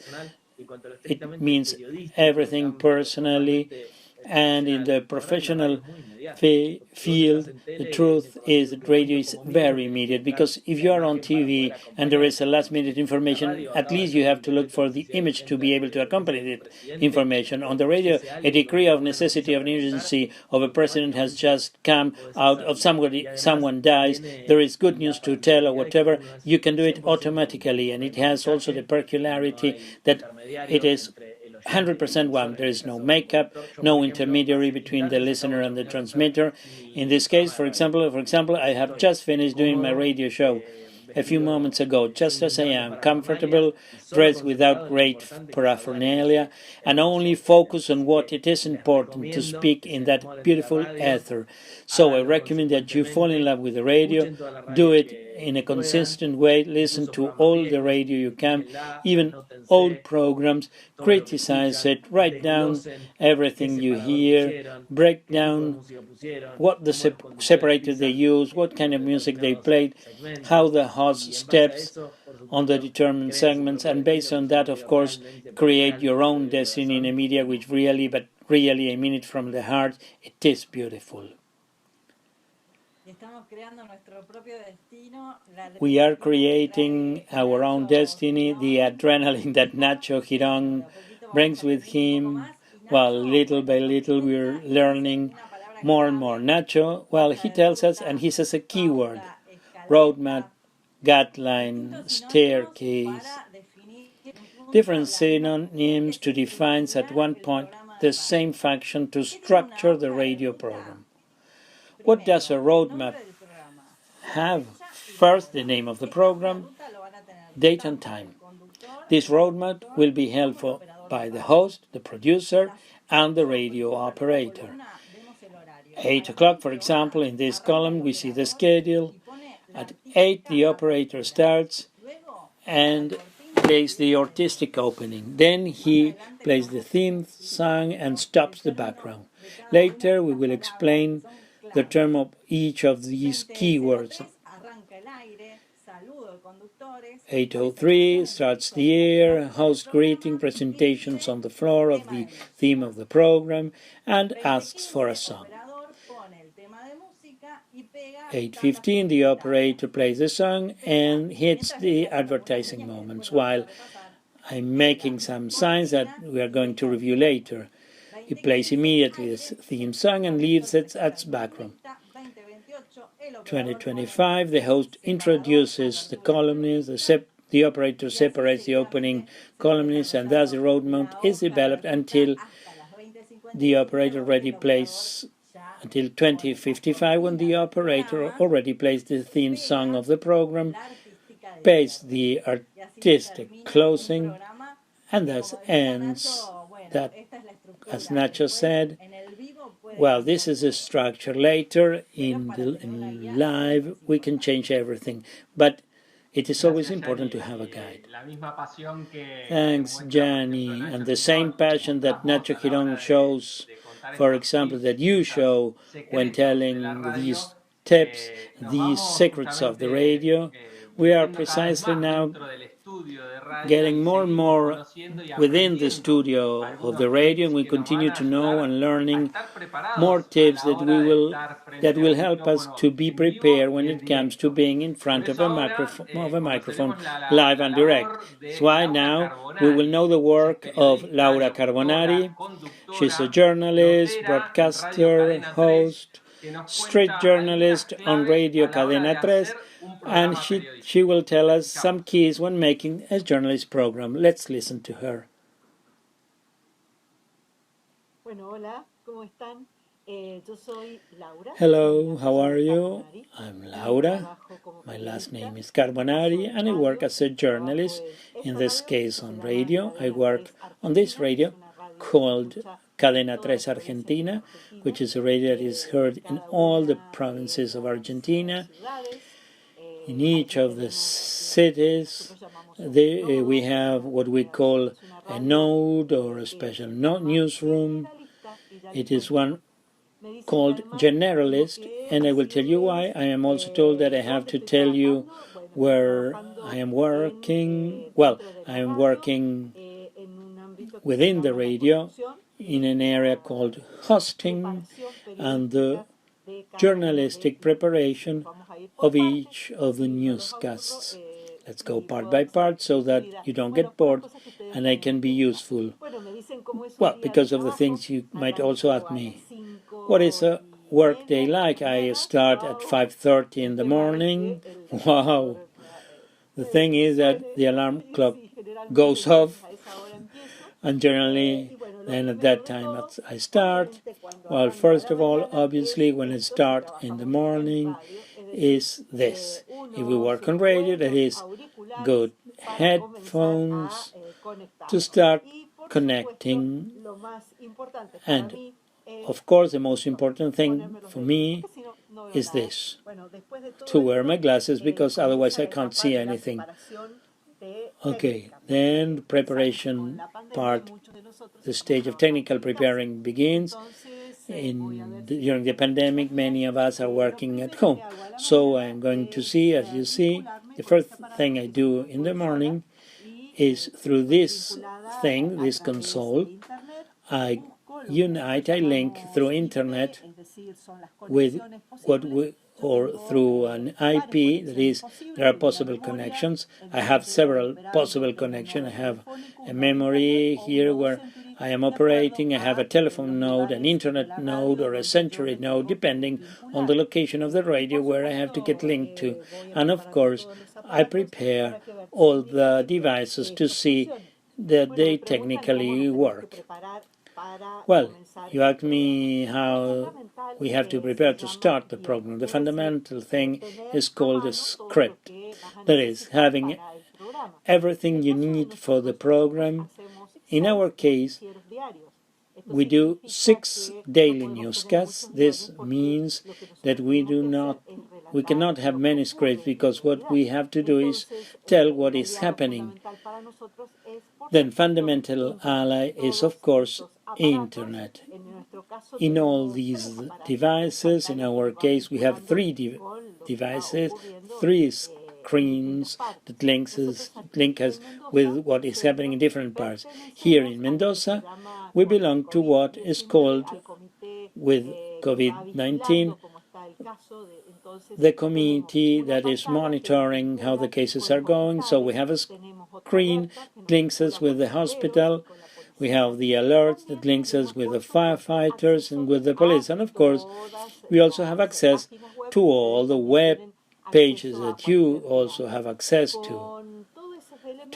It means everything personally, and in the professional field, the truth is that radio is very immediate, because if you are on TV and there is a last-minute information, at least you have to look for the image to be able to accompany that information. On the radio, a decree of necessity, of emergency, of a president has just come out, of someone dies, there is good news to tell or whatever, you can do it automatically, and it has also the peculiarity that it is 100% one. There is no makeup, no intermediary between the listener and the transmitter. In this case, for example, I have just finished doing my radio show a few moments ago, just as I am, comfortable, dressed without great paraphernalia, and only focus on what it is important to speak in that beautiful ether. So I recommend that you fall in love with the radio, do it in a consistent way, listen to all the radio you can, even old programs, criticize it, write down everything you hear, break down what the separator they use, what kind of music they played, how the host steps on the determined segments, and based on that, of course, create your own destiny in a media which really, I mean it from the heart, it is beautiful. We are creating our own destiny, the adrenaline that Nacho Girón brings with him, while little by little we're learning more and more. Nacho, well, he tells us, and he says a keyword: roadmap, guideline, staircase. Different synonyms to define at one point the same function to structure the radio program. What does a roadmap have? First, the name of the program, date and time. This roadmap will be held by the host, the producer, and the radio operator. 8 o'clock, for example, in this column, we see the schedule. At 8, the operator starts and plays the artistic opening. Then he plays the theme song and stops the background. Later, we will explain the term of each of these keywords. 8:03 starts the air, host greeting, presentations on the floor of the theme of the program, and asks for a song. 8:15 the operator plays the song and hits the advertising moments, while I'm making some signs that we are going to review later. He plays immediately the theme song and leaves it as background. 2025, the host introduces the columnist, the operator separates the opening columnist, and thus the road mount is developed until the operator already plays until 2055, when the operator already plays the theme song of the program, pays the artistic closing, and thus ends that, as Nacho said. Well, this is a structure. Later in live we can change everything, but it is always important to have a guide. Thanks, Gianni. And the same passion that Nacho Girón shows, for example, that you show when telling these tips, these secrets of the radio, we are precisely now getting more and more within the studio of the radio, and we continue to know and learning more tips that will help us to be prepared when it comes to being in front of a microphone live and direct. That's why now we will know the work of Laura Carbonari. She's a journalist, broadcaster, host, street journalist on Radio Cadena 3, and she will tell us some keys when making a journalist program. Let's listen to her. Hello, how are you? I'm Laura. My last name is Carbonari, and I work as a journalist, in this case on radio. I work on this radio called Cadena 3 Argentina, which is a radio that is heard in all the provinces of Argentina. In each of the cities, we have what we call a node or a special newsroom. It is one called generalist, and I will tell you why. I am also told that I have to tell you where I am working. Well, I am working within the radio in an area called hosting and the journalistic preparation of each of the newscasts. Let's go part by part so that you don't get bored and I can be useful. Well, because of the things you might also ask me. What is a work day like? I start at 5:30 in the morning. Wow! The thing is that the alarm clock goes off, and generally then at that time I start. Well, first of all, obviously when I start in the morning is this. If we work on radio, that is good headphones to start connecting, and of course the most important thing for me is this, to wear my glasses, because otherwise I can't see anything. Okay, then the preparation part, the stage of technical preparing begins. During the pandemic, many of us are working at home. So I'm going to see, as you see, the first thing I do in the morning is through this thing, this console, I link through internet with or through an IP, that is, there are possible connections. I have several possible connections. I have a memory here where I am operating. I have a telephone node, an internet node, or a century node, depending on the location of the radio where I have to get linked to. And of course, I prepare all the devices to see that they technically work. Well, you asked me how we have to prepare to start the program. The fundamental thing is called a script. That is, having everything you need for the program. In our case, we do 6 daily newscasts. This means that we cannot have many scripts, because what we have to do is tell what is happening. Then fundamental ally is, of course, internet. In all these devices, in our case, we have 3 devices, 3 screens that link us with what is happening in different parts. Here in Mendoza, we belong to what is called, with COVID-19, the committee that is monitoring how the cases are going. So we have screen that links us with the hospital. We have the alert that links us with the firefighters and with the police. And of course, we also have access to all the web pages that you also have access to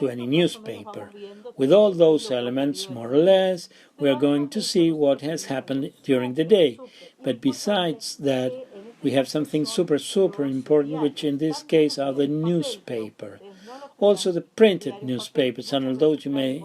any newspaper. With all those elements, more or less, we are going to see what has happened during the day. But besides that, we have something super important, which in this case are the newspaper. Also the printed newspapers, and although you may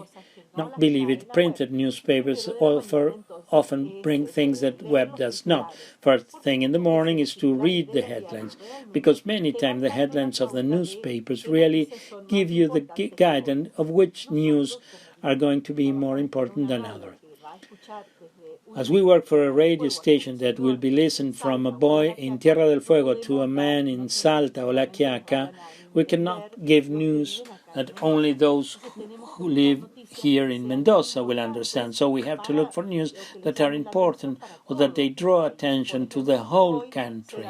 not believe it, printed newspapers often bring things that web does not. First thing in the morning is to read the headlines, because many times the headlines of the newspapers really give you the guidance of which news are going to be more important than others. As we work for a radio station that will be listened from a boy in Tierra del Fuego to a man in Salta or La Quiaca, we cannot give news that only those who live here in Mendoza will understand. So we have to look for news that are important or that they draw attention to the whole country.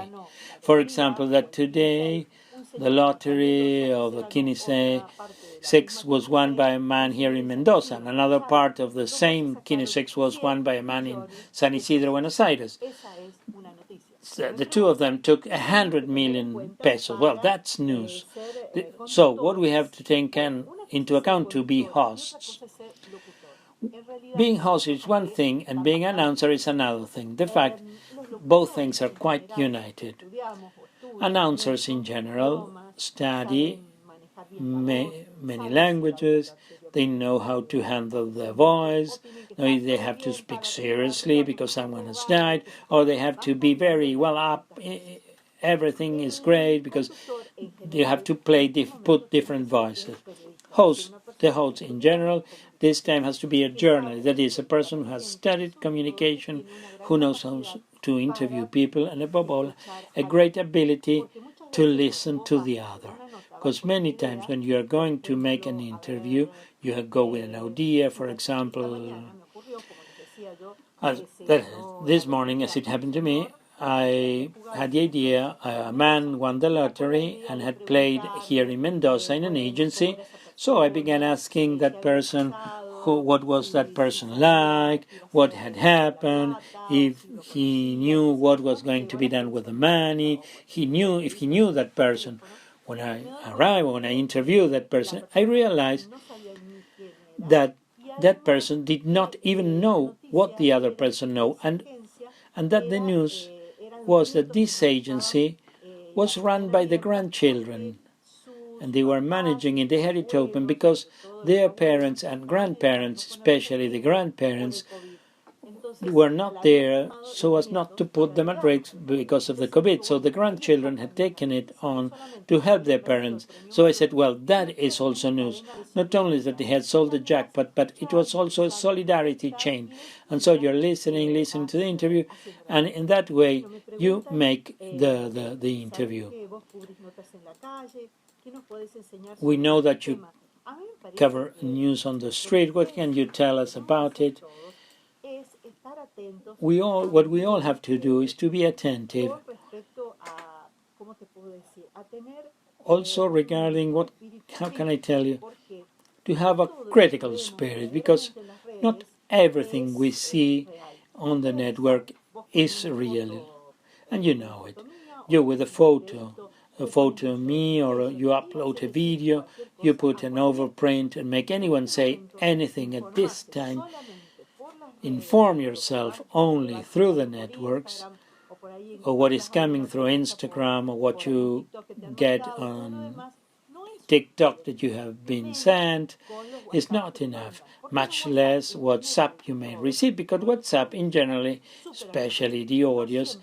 For example, that today the lottery of the Quince 6 was won by a man here in Mendoza, and another part of the same Quince 6 was won by a man in San Isidro, Buenos Aires. The two of them took 100 million pesos. Well, that's news. So what we have to take into account to be hosts. Being host is one thing and being announcer is another thing. The fact, both things are quite united. Announcers in general study many languages. They know how to handle their voice. They have to speak seriously because someone has died, or they have to be very well up. Everything is great because you have to put different voices. The host in general, this time has to be a journalist. That is, a person who has studied communication, who knows how to interview people, and above all, a great ability to listen to the other. Because many times when you are going to make an interview, you go with an idea. For example, this morning, as it happened to me, I had the idea, a man won the lottery and had played here in Mendoza in an agency. So I began asking that person what was that person like, what had happened, if he knew what was going to be done with the money, if he knew that person. When I arrived, when I interviewed that person, I realized that that person did not even know what the other person knew, and that the news was that this agency was run by the grandchildren, and they were managing it. They had it open because their parents and grandparents, especially the grandparents, were not there so as not to put them at risk because of the COVID. So the grandchildren had taken it on to help their parents. So I said, well, that is also news. Not only that they had sold the jackpot, but it was also a solidarity chain. And so you're listening to the interview, and in that way you make the interview. We know that you cover news on the street. What can you tell us about it? What we all have to do is to be attentive. Also regarding how can I tell you? To have a critical spirit, because not everything we see on the network is real. And you know it. You with a photo of me, or you upload a video, you put an overprint and make anyone say anything at this time. Inform yourself only through the networks, or what is coming through Instagram, or what you get on TikTok that you have been sent is not enough, much less WhatsApp you may receive, because WhatsApp in general, especially the audios,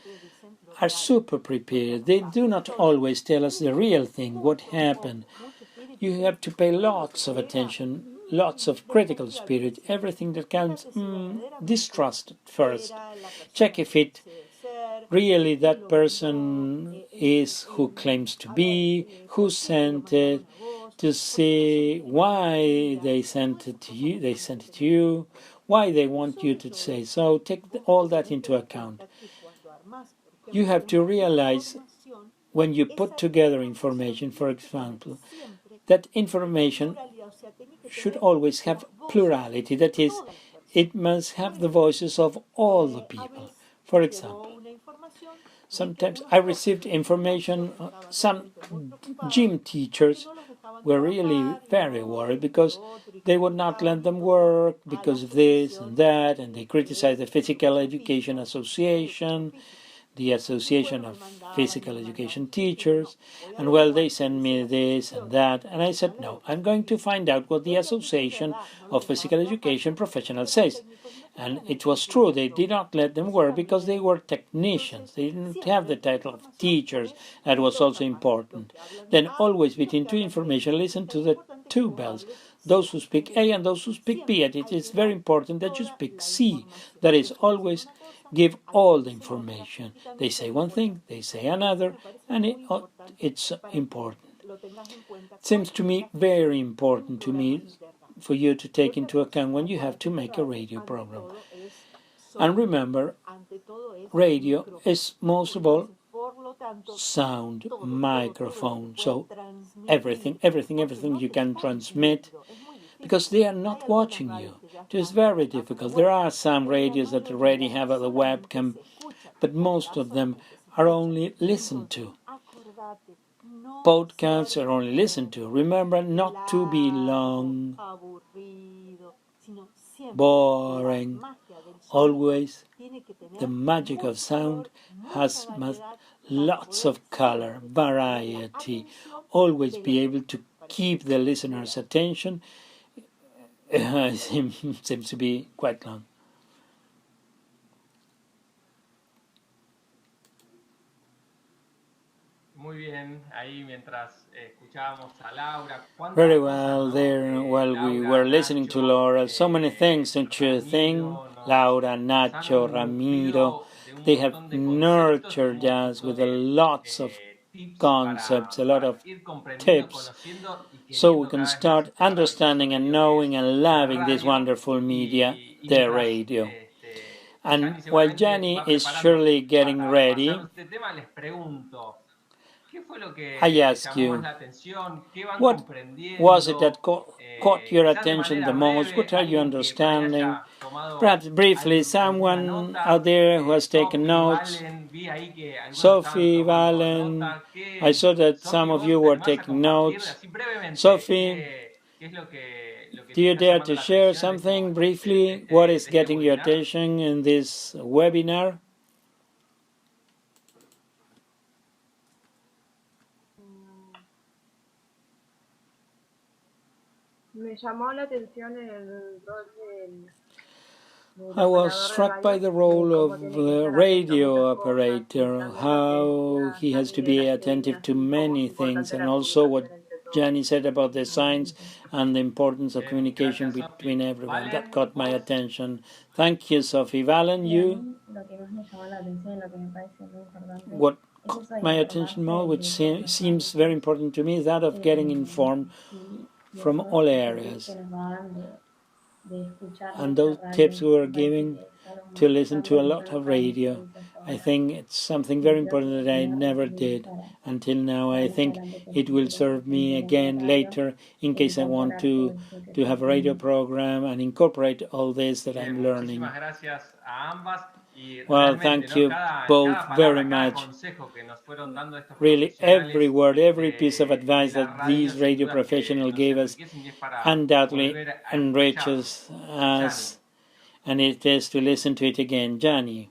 are super prepared. They do not always tell us the real thing, what happened. You have to pay lots of attention, lots of critical spirit. Everything that counts, distrust first. Check if it really that person is who claims to be, who sent it, to see why they sent it to you, why they want you to say so. Take all that into account. You have to realize when you put together information, for example, that information should always have plurality. That is, it must have the voices of all the people. For example, sometimes I received information, some gym teachers were really very worried because they would not let them work because of this and that, and they criticized the Physical Education Association, the Association of Physical Education Teachers, and well, they sent me this and that, and I said, no, I'm going to find out what the Association of Physical Education Professionals says. And it was true, they did not let them work because they were technicians. They didn't have the title of teachers. That was also important. Then always between two information, listen to the two bells, those who speak A and those who speak B. And it is very important that you speak C. That is, always give all the information. They say one thing, they say another, and it's important. It seems to me very important to me for you to take into account when you have to make a radio program. And remember, radio is most of all sound, microphone, so everything you can transmit, because they are not watching you. It is very difficult. There are some radios that already have a webcam, but most of them are only listened to. Podcasts are only listened to. Remember not to be long, boring. Always the magic of sound has lots of color, variety. Always be able to keep the listener's attention. Seems to be quite long. Very well, there while we were listening to Laura, so many things, don't you think? Laura, Nacho, Ramiro, they have nurtured us with lots of concepts, a lot of tips, so we can start understanding and knowing and loving this wonderful media, the radio. And while Jenny is surely getting ready, I ask you, what was it that caught your attention the most? What are you understanding? Perhaps briefly, someone out there who has taken notes. Sophie, Valen, I saw that some of you were taking notes. Sophie, do you dare to share something briefly? What is getting your attention in this webinar? I was struck by the role of the radio operator, how he has to be attentive to many things, and also what Gianni said about the signs and the importance of communication between everyone. That caught my attention. Thank you, Sophie. Valen, you? What caught my attention more, which seems very important to me, is that of getting informed from all areas. And those tips we were giving to listen to a lot of radio, I think it's something very important that I never did until now. I think it will serve me again later in case I want to have a radio program and incorporate all this that I'm learning. Well, thank you both very much. Really, every word, every piece of advice that these radio professionals gave us undoubtedly enriches us, and it is to listen to it again. Gianni.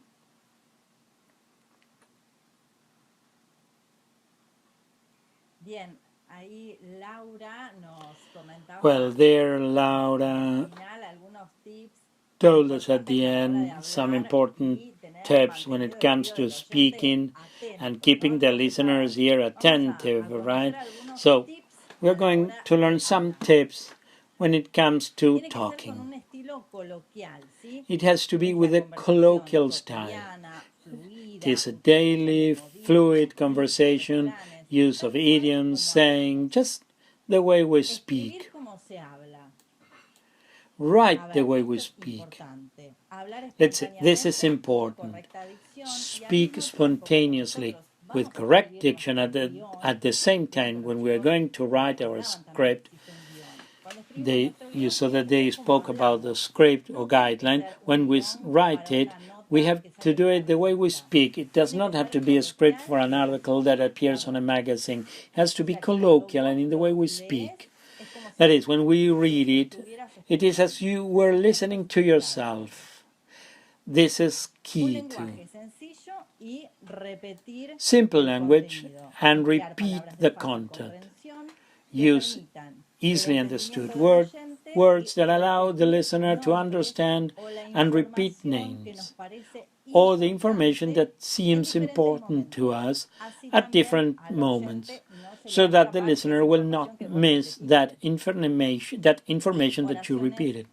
Well, there Laura told us at the end some important tips when it comes to speaking and keeping the listener's ear attentive, right? So we're going to learn some tips when it comes to talking. It has to be with a colloquial style. It is a daily, fluid conversation, use of idioms, saying, just the way we speak. Right the way we speak. Let's say, this is important. Speak spontaneously with correct diction at the same time when we are going to write our script. You saw that they spoke about the script or guideline. When we write it, we have to do it the way we speak. It does not have to be a script for an article that appears on a magazine. It has to be colloquial and in the way we speak. That is, when we read it, it is as you were listening to yourself. This is key to simple language and repeat the content. Use easily understood words that allow the listener to understand and repeat names or the information that seems important to us at different moments, so that the listener will not miss that information that you repeated.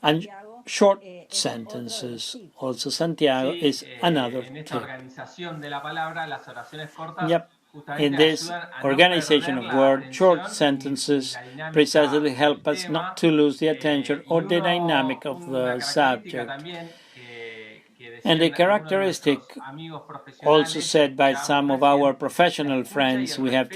And short sentences, also Santiago, is another tip. Yep. In this organization of words, short sentences precisely help us not to lose the attention or the dynamic of the subject. And the characteristic also said by some of our professional friends we have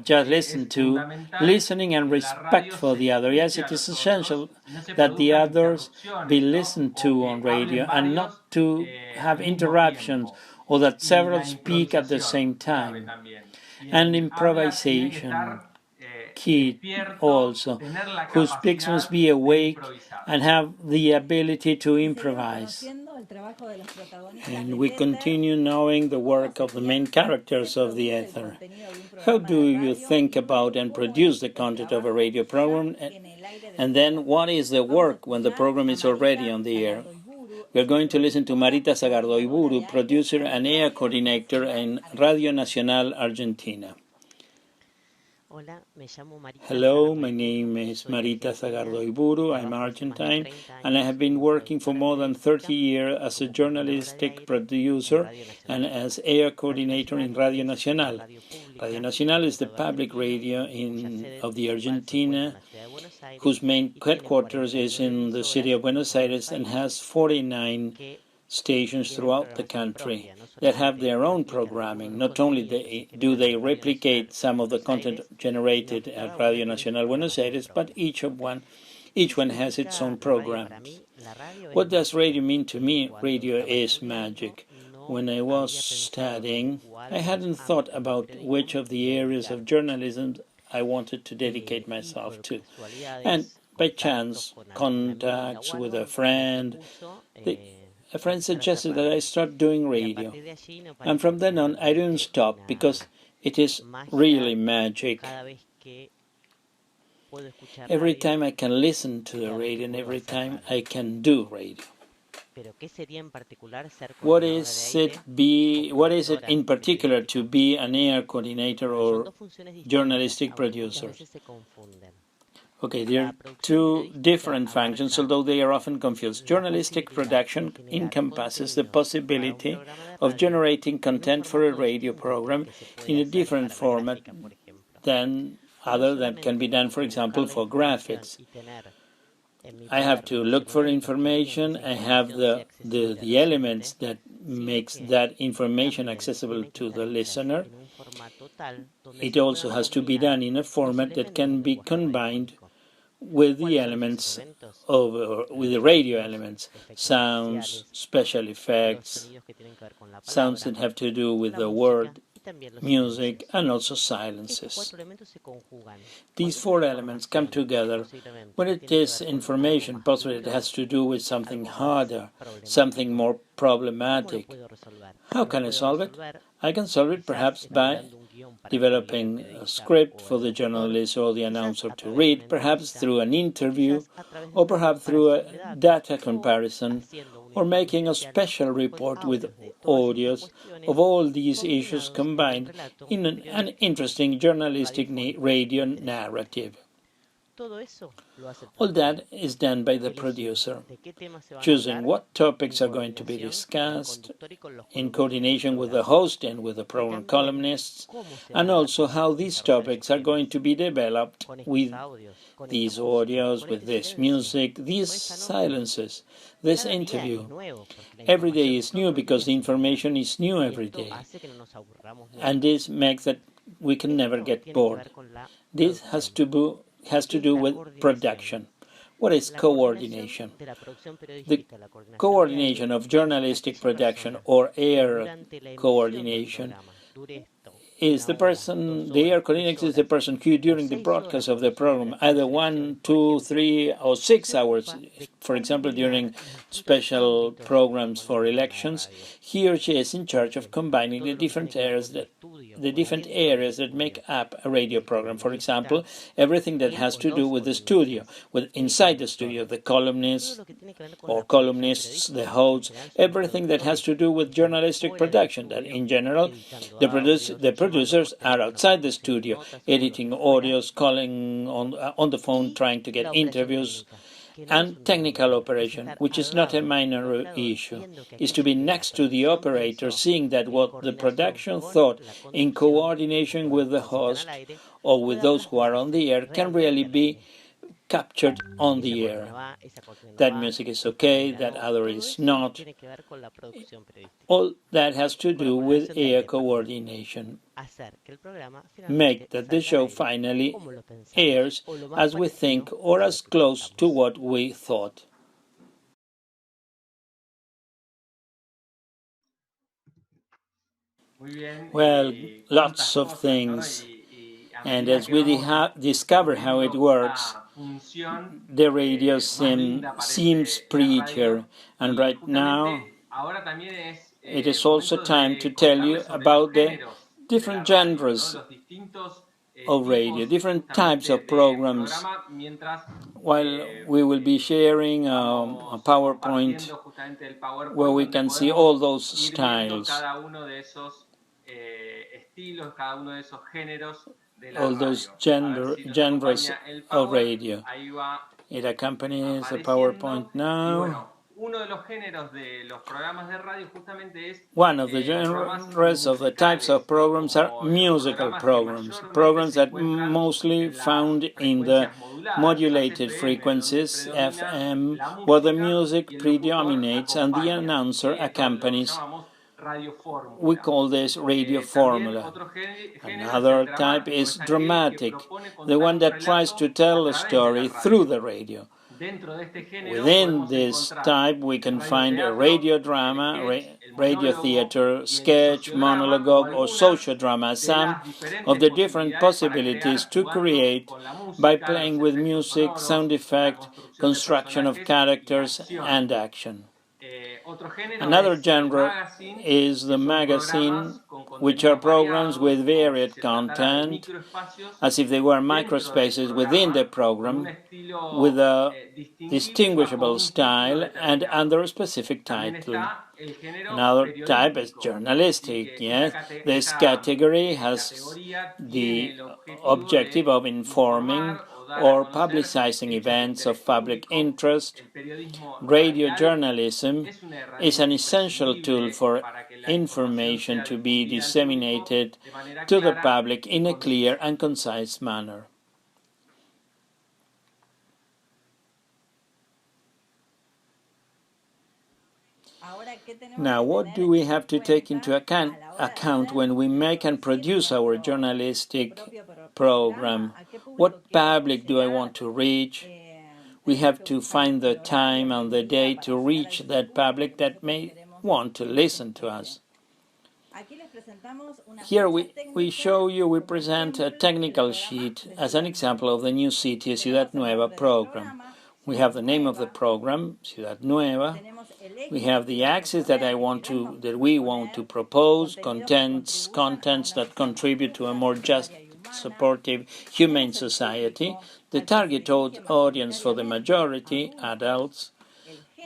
just listened to, listening and respect for the other. Yes, it is essential that the others be listened to on radio and not to have interruptions or that several speak at the same time. And improvisation, key also, who speaks must be awake and have the ability to improvise. And we continue knowing the work of the main characters of the ether. How do you think about and produce the content of a radio program? And then what is the work when the program is already on the air? We are going to listen to Marita Zagardo-Iburu, producer and air coordinator in Radio Nacional Argentina. Hello, my name is Marita Zagardo-Iburu. I'm Argentine, and I have been working for more than 30 years as a journalistic producer and as air coordinator in Radio Nacional. Radio Nacional is the public radio of the Argentina, whose main headquarters is in the city of Buenos Aires and has 49 stations throughout the country that have their own programming. Not only do they replicate some of the content generated at Radio Nacional Buenos Aires, but each one has its own programs. What does radio mean to me? Radio is magic. When I was studying, I hadn't thought about which of the areas of journalism I wanted to dedicate myself to. And by chance, contacts with a friend suggested that I start doing radio. And from then on, I didn't stop because it is really magic. Every time I can listen to the radio and every time I can do radio. What is it in particular to be an air coordinator or journalistic producer? Okay, there are two different functions, although they are often confused. Journalistic production encompasses the possibility of generating content for a radio program in a different format than other that can be done, for example, for graphics. I have to look for information. I have the elements that makes that information accessible to the listener. It also has to be done in a format that can be combined with the elements with the radio elements, sounds, special effects, sounds that have to do with the word, music, and also silences. These four elements come together when it is information. Possibly it has to do with something harder, something more problematic. How can I solve it? I can solve it perhaps by developing a script for the journalist or the announcer to read, perhaps through an interview, or perhaps through a data comparison, or making a special report with audios of all these issues combined in an interesting journalistic radio narrative. All that is done by the producer, choosing what topics are going to be discussed in coordination with the host and with the program columnists, and also how these topics are going to be developed with these audios, with this music, these silences, this interview. Every day is new because the information is new every day, and this makes that we can never get bored. This has to has to do with production. What is coordination? The coordination of journalistic production or air coordination is the person, the air coordinator is the person who during the broadcast of the program, either 1, 2, 3, or 6 hours, for example, during special programs for elections, he or she is in charge of combining the different areas that make up a radio program. For example, everything that has to do with the studio, with inside the studio, the columnists, the hosts, everything that has to do with journalistic production, that in general the producers are outside the studio, editing audios, calling on the phone, trying to get interviews, and technical operation, which is not a minor issue, is to be next to the operator, seeing that what the production thought in coordination with the host or with those who are on the air can really be captured on the air. That music is okay, that other is not. All that has to do with air coordination. Make that the show finally airs as we think or as close to what we thought. Well, lots of things. And as we discover how it works, the radio seems prettier. And right now, it is also time to tell you about the different genres of radio, different types of programs. While we will be sharing a PowerPoint where we can see all those styles, all those genres of radio. It accompanies the PowerPoint now. One of the genres of the types of programs are musical programs, programs that mostly found in the modulated frequencies, FM, where the music predominates and the announcer accompanies. We call this radio formula. Another type is dramatic, the one that tries to tell a story through the radio. Within this type, we can find a radio drama, radio theater, sketch, monologue, or social drama, some of the different possibilities to create by playing with music, sound effect, construction of characters, and action. Another genre is the magazine, which are programs with varied content, as if they were microspaces within the program, with a distinguishable style and under a specific title. Another type is journalistic. Yes, this category has the objective of informing or publicizing events of public interest. Radio journalism is an essential tool for information to be disseminated to the public in a clear and concise manner. Now, what do we have to take into account when we make and produce our journalistic program? What public do I want to reach? We have to find the time and the day to reach that public that may want to listen to us. Here we present a technical sheet as an example of the New City Ciudad Nueva program. We have the name of the program, Ciudad Nueva. We have the axis that we want to propose, contents that contribute to a more just, supportive, humane society. The target audience for the majority, adults.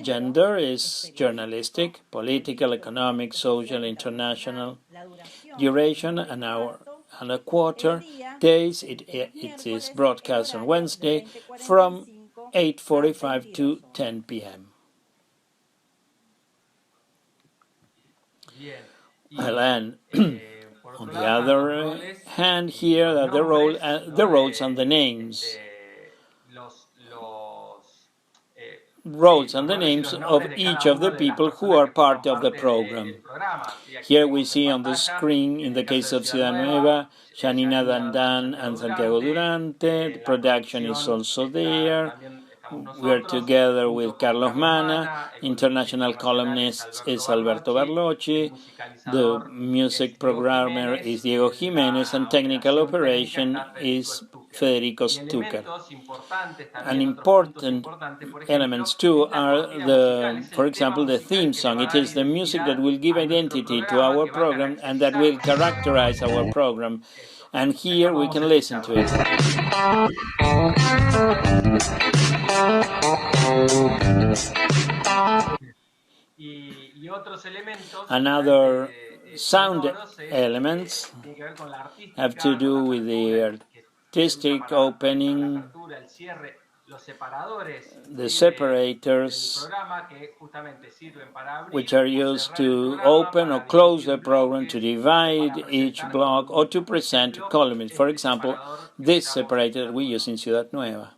Gender is journalistic, political, economic, social, international. Duration, an hour and a quarter. Days, it is broadcast on Wednesday from 8:45 to 10 p.m. Well, and on the other hand, here are the roles and the names. roles and the names of each of the people who are part of the program. Here we see on the screen, in the case of Ciudad Nueva, Janina Dandan and Santiago Durante. The production is also there. We are together with Carlos Mana. International columnist is Alberto Barlocci. The music programmer is Diego Jimenez, and technical operation is Federico Stucker. And important elements too are for example, the theme song. It is the music that will give identity to our program and that will characterize our program. And here we can listen to it. Another sound elements have to do with the artistic opening, the separators, which are used to open or close the program, to divide each block, or to present columns. For example, this separator we use in Ciudad Nueva.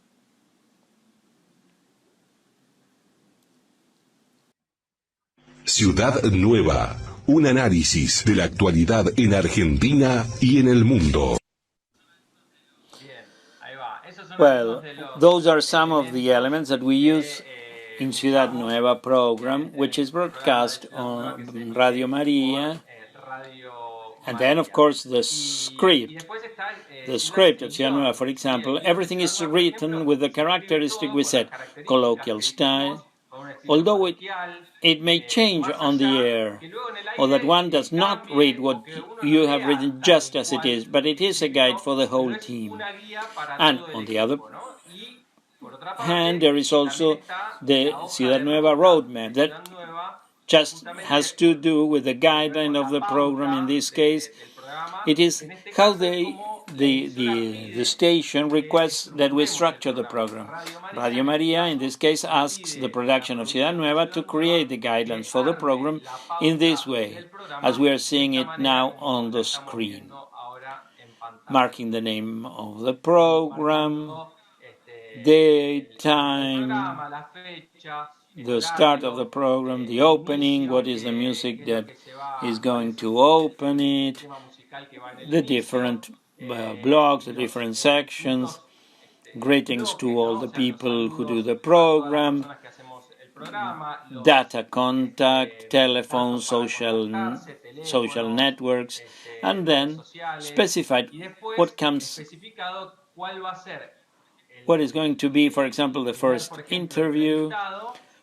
Ciudad Nueva, un análisis de la actualidad en Argentina y en el mundo. Well, those are some of the elements that we use in Ciudad Nueva program, which is broadcast on Radio Maria. And then, of course, the script. The script of Ciudad Nueva, for example, everything is written with the characteristic we said, colloquial style, although it may change on the air, or that one does not read what you have written just as it is, but it is a guide for the whole team. And on the other hand, there is also the Ciudad Nueva roadmap that just has to do with the guideline of the program. In this case, it is how the station requests that we structure the program. Radio Maria, in this case, asks the production of Ciudad Nueva to create the guidelines for the program in this way, as we are seeing it now on the screen, marking the name of the program, date, time, the start of the program, the opening, what is the music that is going to open it, the different blocks, the different sections, greetings to all the people who do the program, data contact, telephone, social networks, and then specified what is going to be, for example, the first interview,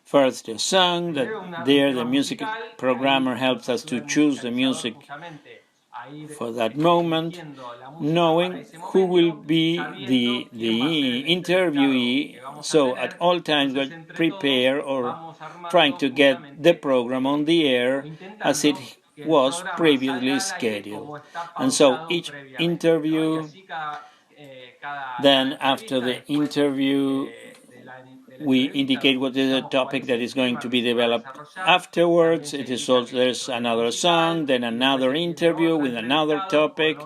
first a song, that there the music programmer helps us to choose the music for that moment, knowing who will be the interviewee. So at all times we prepare or trying to get the program on the air as it was previously scheduled. And so each interview, then after the interview, we indicate what is the topic that is going to be developed afterwards. It is also, there's another song, then another interview with another topic.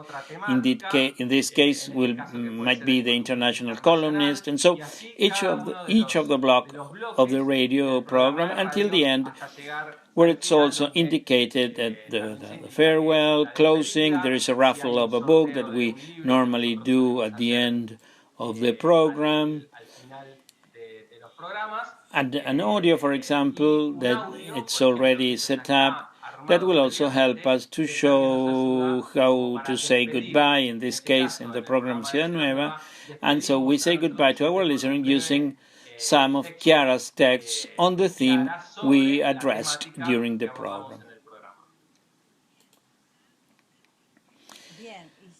In this case, might be the international columnist, and so each of the block of the radio program until the end, where it's also indicated that the farewell, closing. There is a raffle of a book that we normally do at the end of the program. And an audio, for example, that it's already set up, that will also help us to show how to say goodbye, in this case, in the program Ciudad Nueva. And so we say goodbye to our listeners using some of Chiara's texts on the theme we addressed during the program.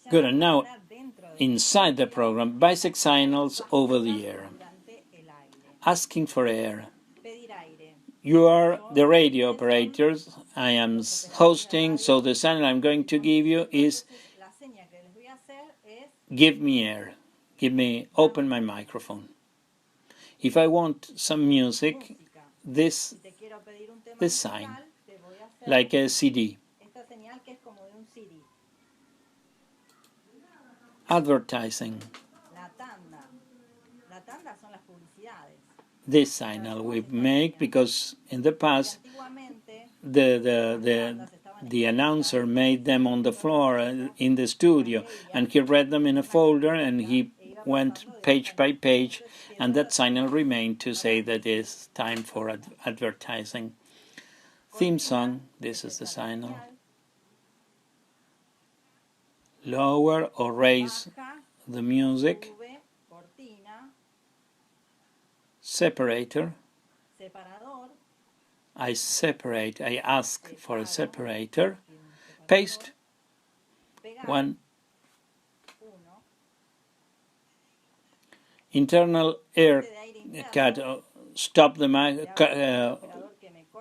Good, and now, inside the program, basic signals over the air. Asking for air. You are the radio operators. I am hosting, so the signal I'm going to give you is give me air. Open my microphone. If I want some music, this sign, like a CD. Advertising. this signal we make, because in the past the announcer made them on the floor in the studio, and he read them in a folder, and he went page by page, and that signal remained to say that it's time for advertising. Theme song, this is the signal. Lower or raise the music. Separator. I ask for a separator. Paste. 1. Internal air cut. Stop the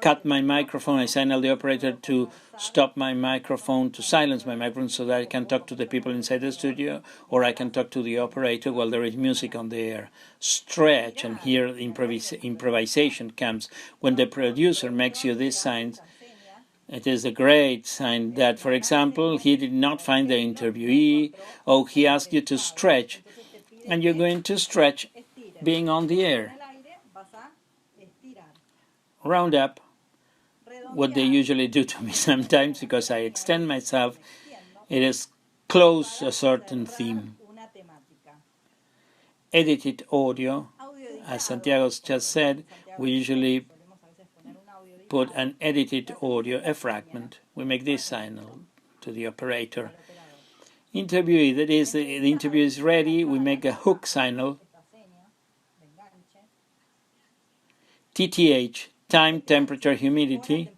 cut my microphone. I signal the operator to stop my microphone, to silence my microphone, so that I can talk to the people inside the studio, or I can talk to the operator while there is music on the air. Stretch, and here improvisation comes. When the producer makes you these signs, it is a great sign that, for example, he did not find the interviewee, or he asked you to stretch, and you're going to stretch being on the air. Round up, what they usually do to me sometimes, because I extend myself, it is close a certain theme. Edited audio, as Santiago just said, we usually put an edited audio, a fragment. We make this signal to the operator. Interviewee, that is, the interview is ready, we make a hook signal. TTH, time, temperature, humidity,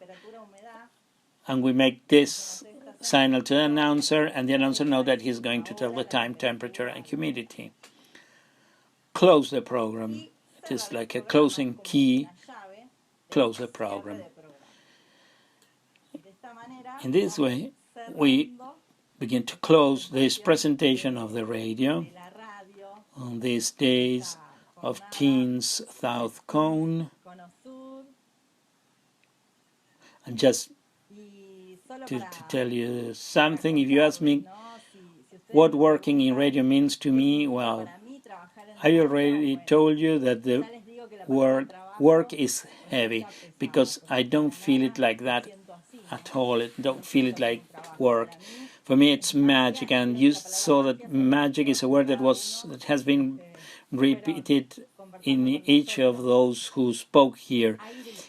and we make this signal to the announcer, and the announcer knows that he's going to tell the time, temperature, and humidity. Close the program. It is like a closing key. Close the program. In this way, we begin to close this presentation of the radio on these days of Teens South Cone. And just to tell you something, if you ask me what working in radio means to me, well, I already told you that the work is heavy, because I don't feel it like that at all. I don't feel it like work. For me, it's magic, and you saw that magic is a word that has been repeated in each of those who spoke here.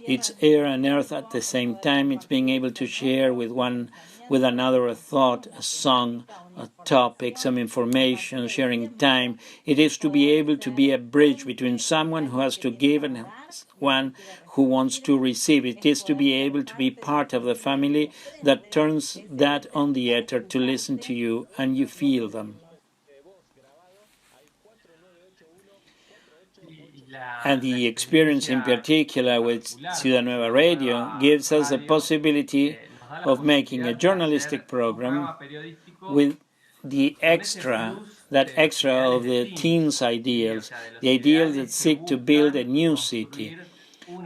It's air and earth at the same time. It's being able to share with another a thought, a song, a topic, some information, sharing time. It is to be able to be a bridge between someone who has to give and one who wants to receive. It is to be able to be part of the family that turns that on the ether to listen to you, and you feel them. And the experience in particular with Ciudad Nueva Radio gives us a possibility of making a journalistic program with that extra of the teens' ideals, the ideals that seek to build a new city,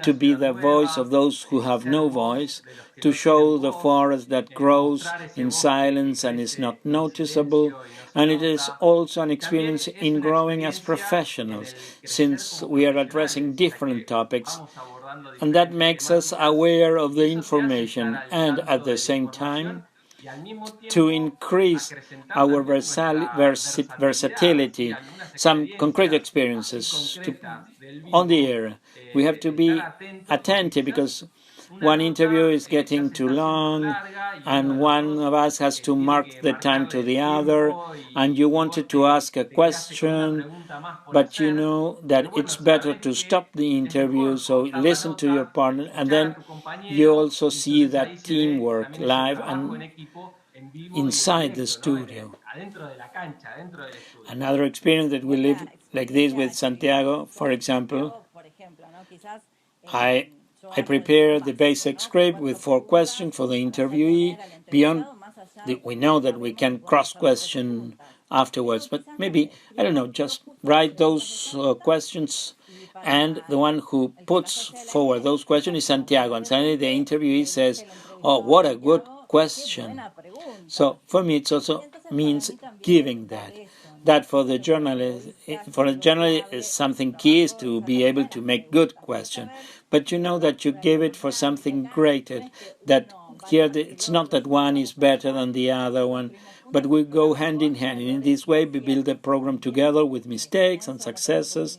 to be the voice of those who have no voice, to show the forest that grows in silence and is not noticeable. And it is also an experience in growing as professionals, since we are addressing different topics, and that makes us aware of the information, and at the same time to increase our versatility, some concrete experiences on the air. We have to be attentive, because one interview is getting too long, and one of us has to mark the time to the other, and you wanted to ask a question, but you know that it's better to stop the interview, so listen to your partner, and then you also see that teamwork live and inside the studio. Another experience that we live like this with Santiago, for example, I prepare the basic script with 4 questions for the interviewee. We know that we can cross-question afterwards, but maybe, I don't know, just write those questions, and the one who puts forward those questions is Santiago, and suddenly the interviewee says, "Oh, what a good question." So for me, it also means giving that. that for the journalist, is something key is to be able to make good questions. But you know that you give it for something greater. That here it's not that one is better than the other one, but we go hand in hand. And in this way, we build a program together with mistakes and successes.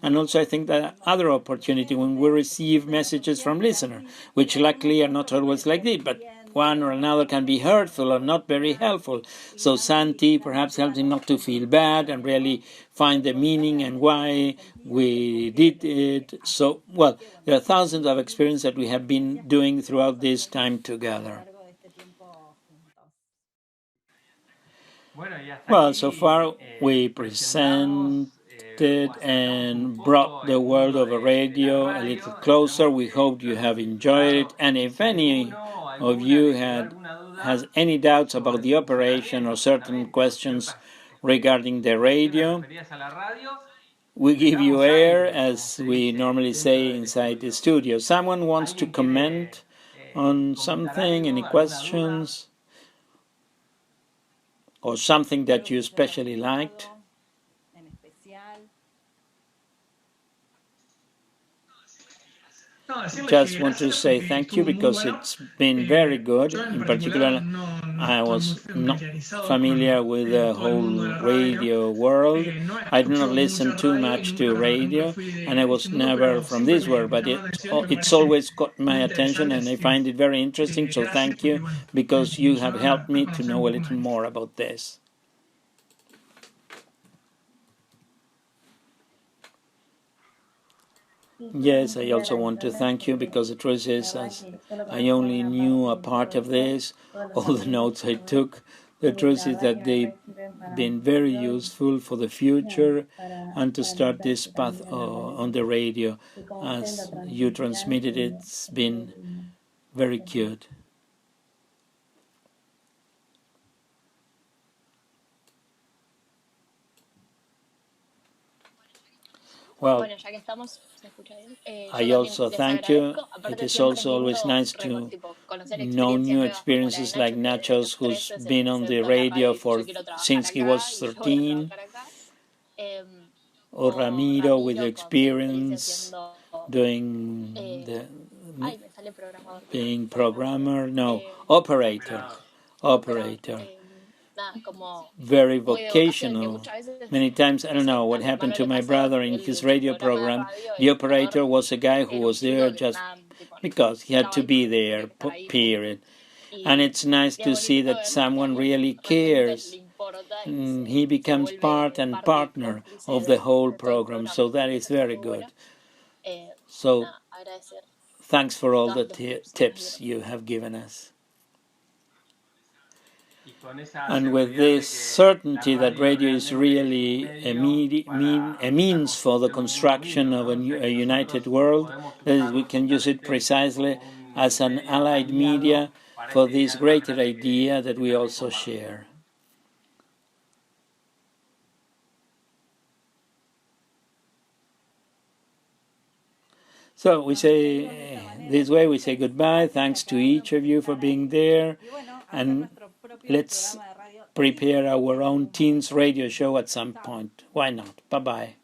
And also, I think that other opportunity when we receive messages from listeners, which luckily are not always like this, but one or another can be hurtful or not very helpful. So Santi perhaps helps him not to feel bad and really find the meaning and why we did it. So, well, there are thousands of experiences that we have been doing throughout this time together. Well, so far we presented and brought the world of a radio a little closer. We hope you have enjoyed it. And if any of you has any doubts about the operation or certain questions regarding the radio, we give you air, as we normally say inside the studio. Someone wants to comment on something? Any questions? Or something that you especially liked? Just want to say thank you because it's been very good. In particular, I was not familiar with the whole radio world. I do not listen too much to radio, and I was never from this world, but it's always caught my attention, and I find it very interesting. So thank you, because you have helped me to know a little more about this. Yes, I also want to thank you because the truth is, as I only knew a part of this, all the notes I took, the truth is that they've been very useful for the future and to start this path on the radio. As you transmitted it, it's been very good. Well, I also thank you. It is also always nice to know new experiences like Nacho's, who's been on the radio since he was 13, or Ramiro with experience doing being programmer, operator. Very vocational. Many times, I don't know what happened to my brother in his radio program. The operator was a guy who was there just because he had to be there, period. And it's nice to see that someone really cares. He becomes part and partner of the whole program, so that is very good. So, thanks for all the tips you have given us. And with this certainty that radio is really a means for the construction of a united world, that is, we can use it precisely as an allied media for this greater idea that we also share. So we say, this way we say goodbye, thanks to each of you for being there, and let's prepare our own teens radio show at some point. Why not? Bye-bye.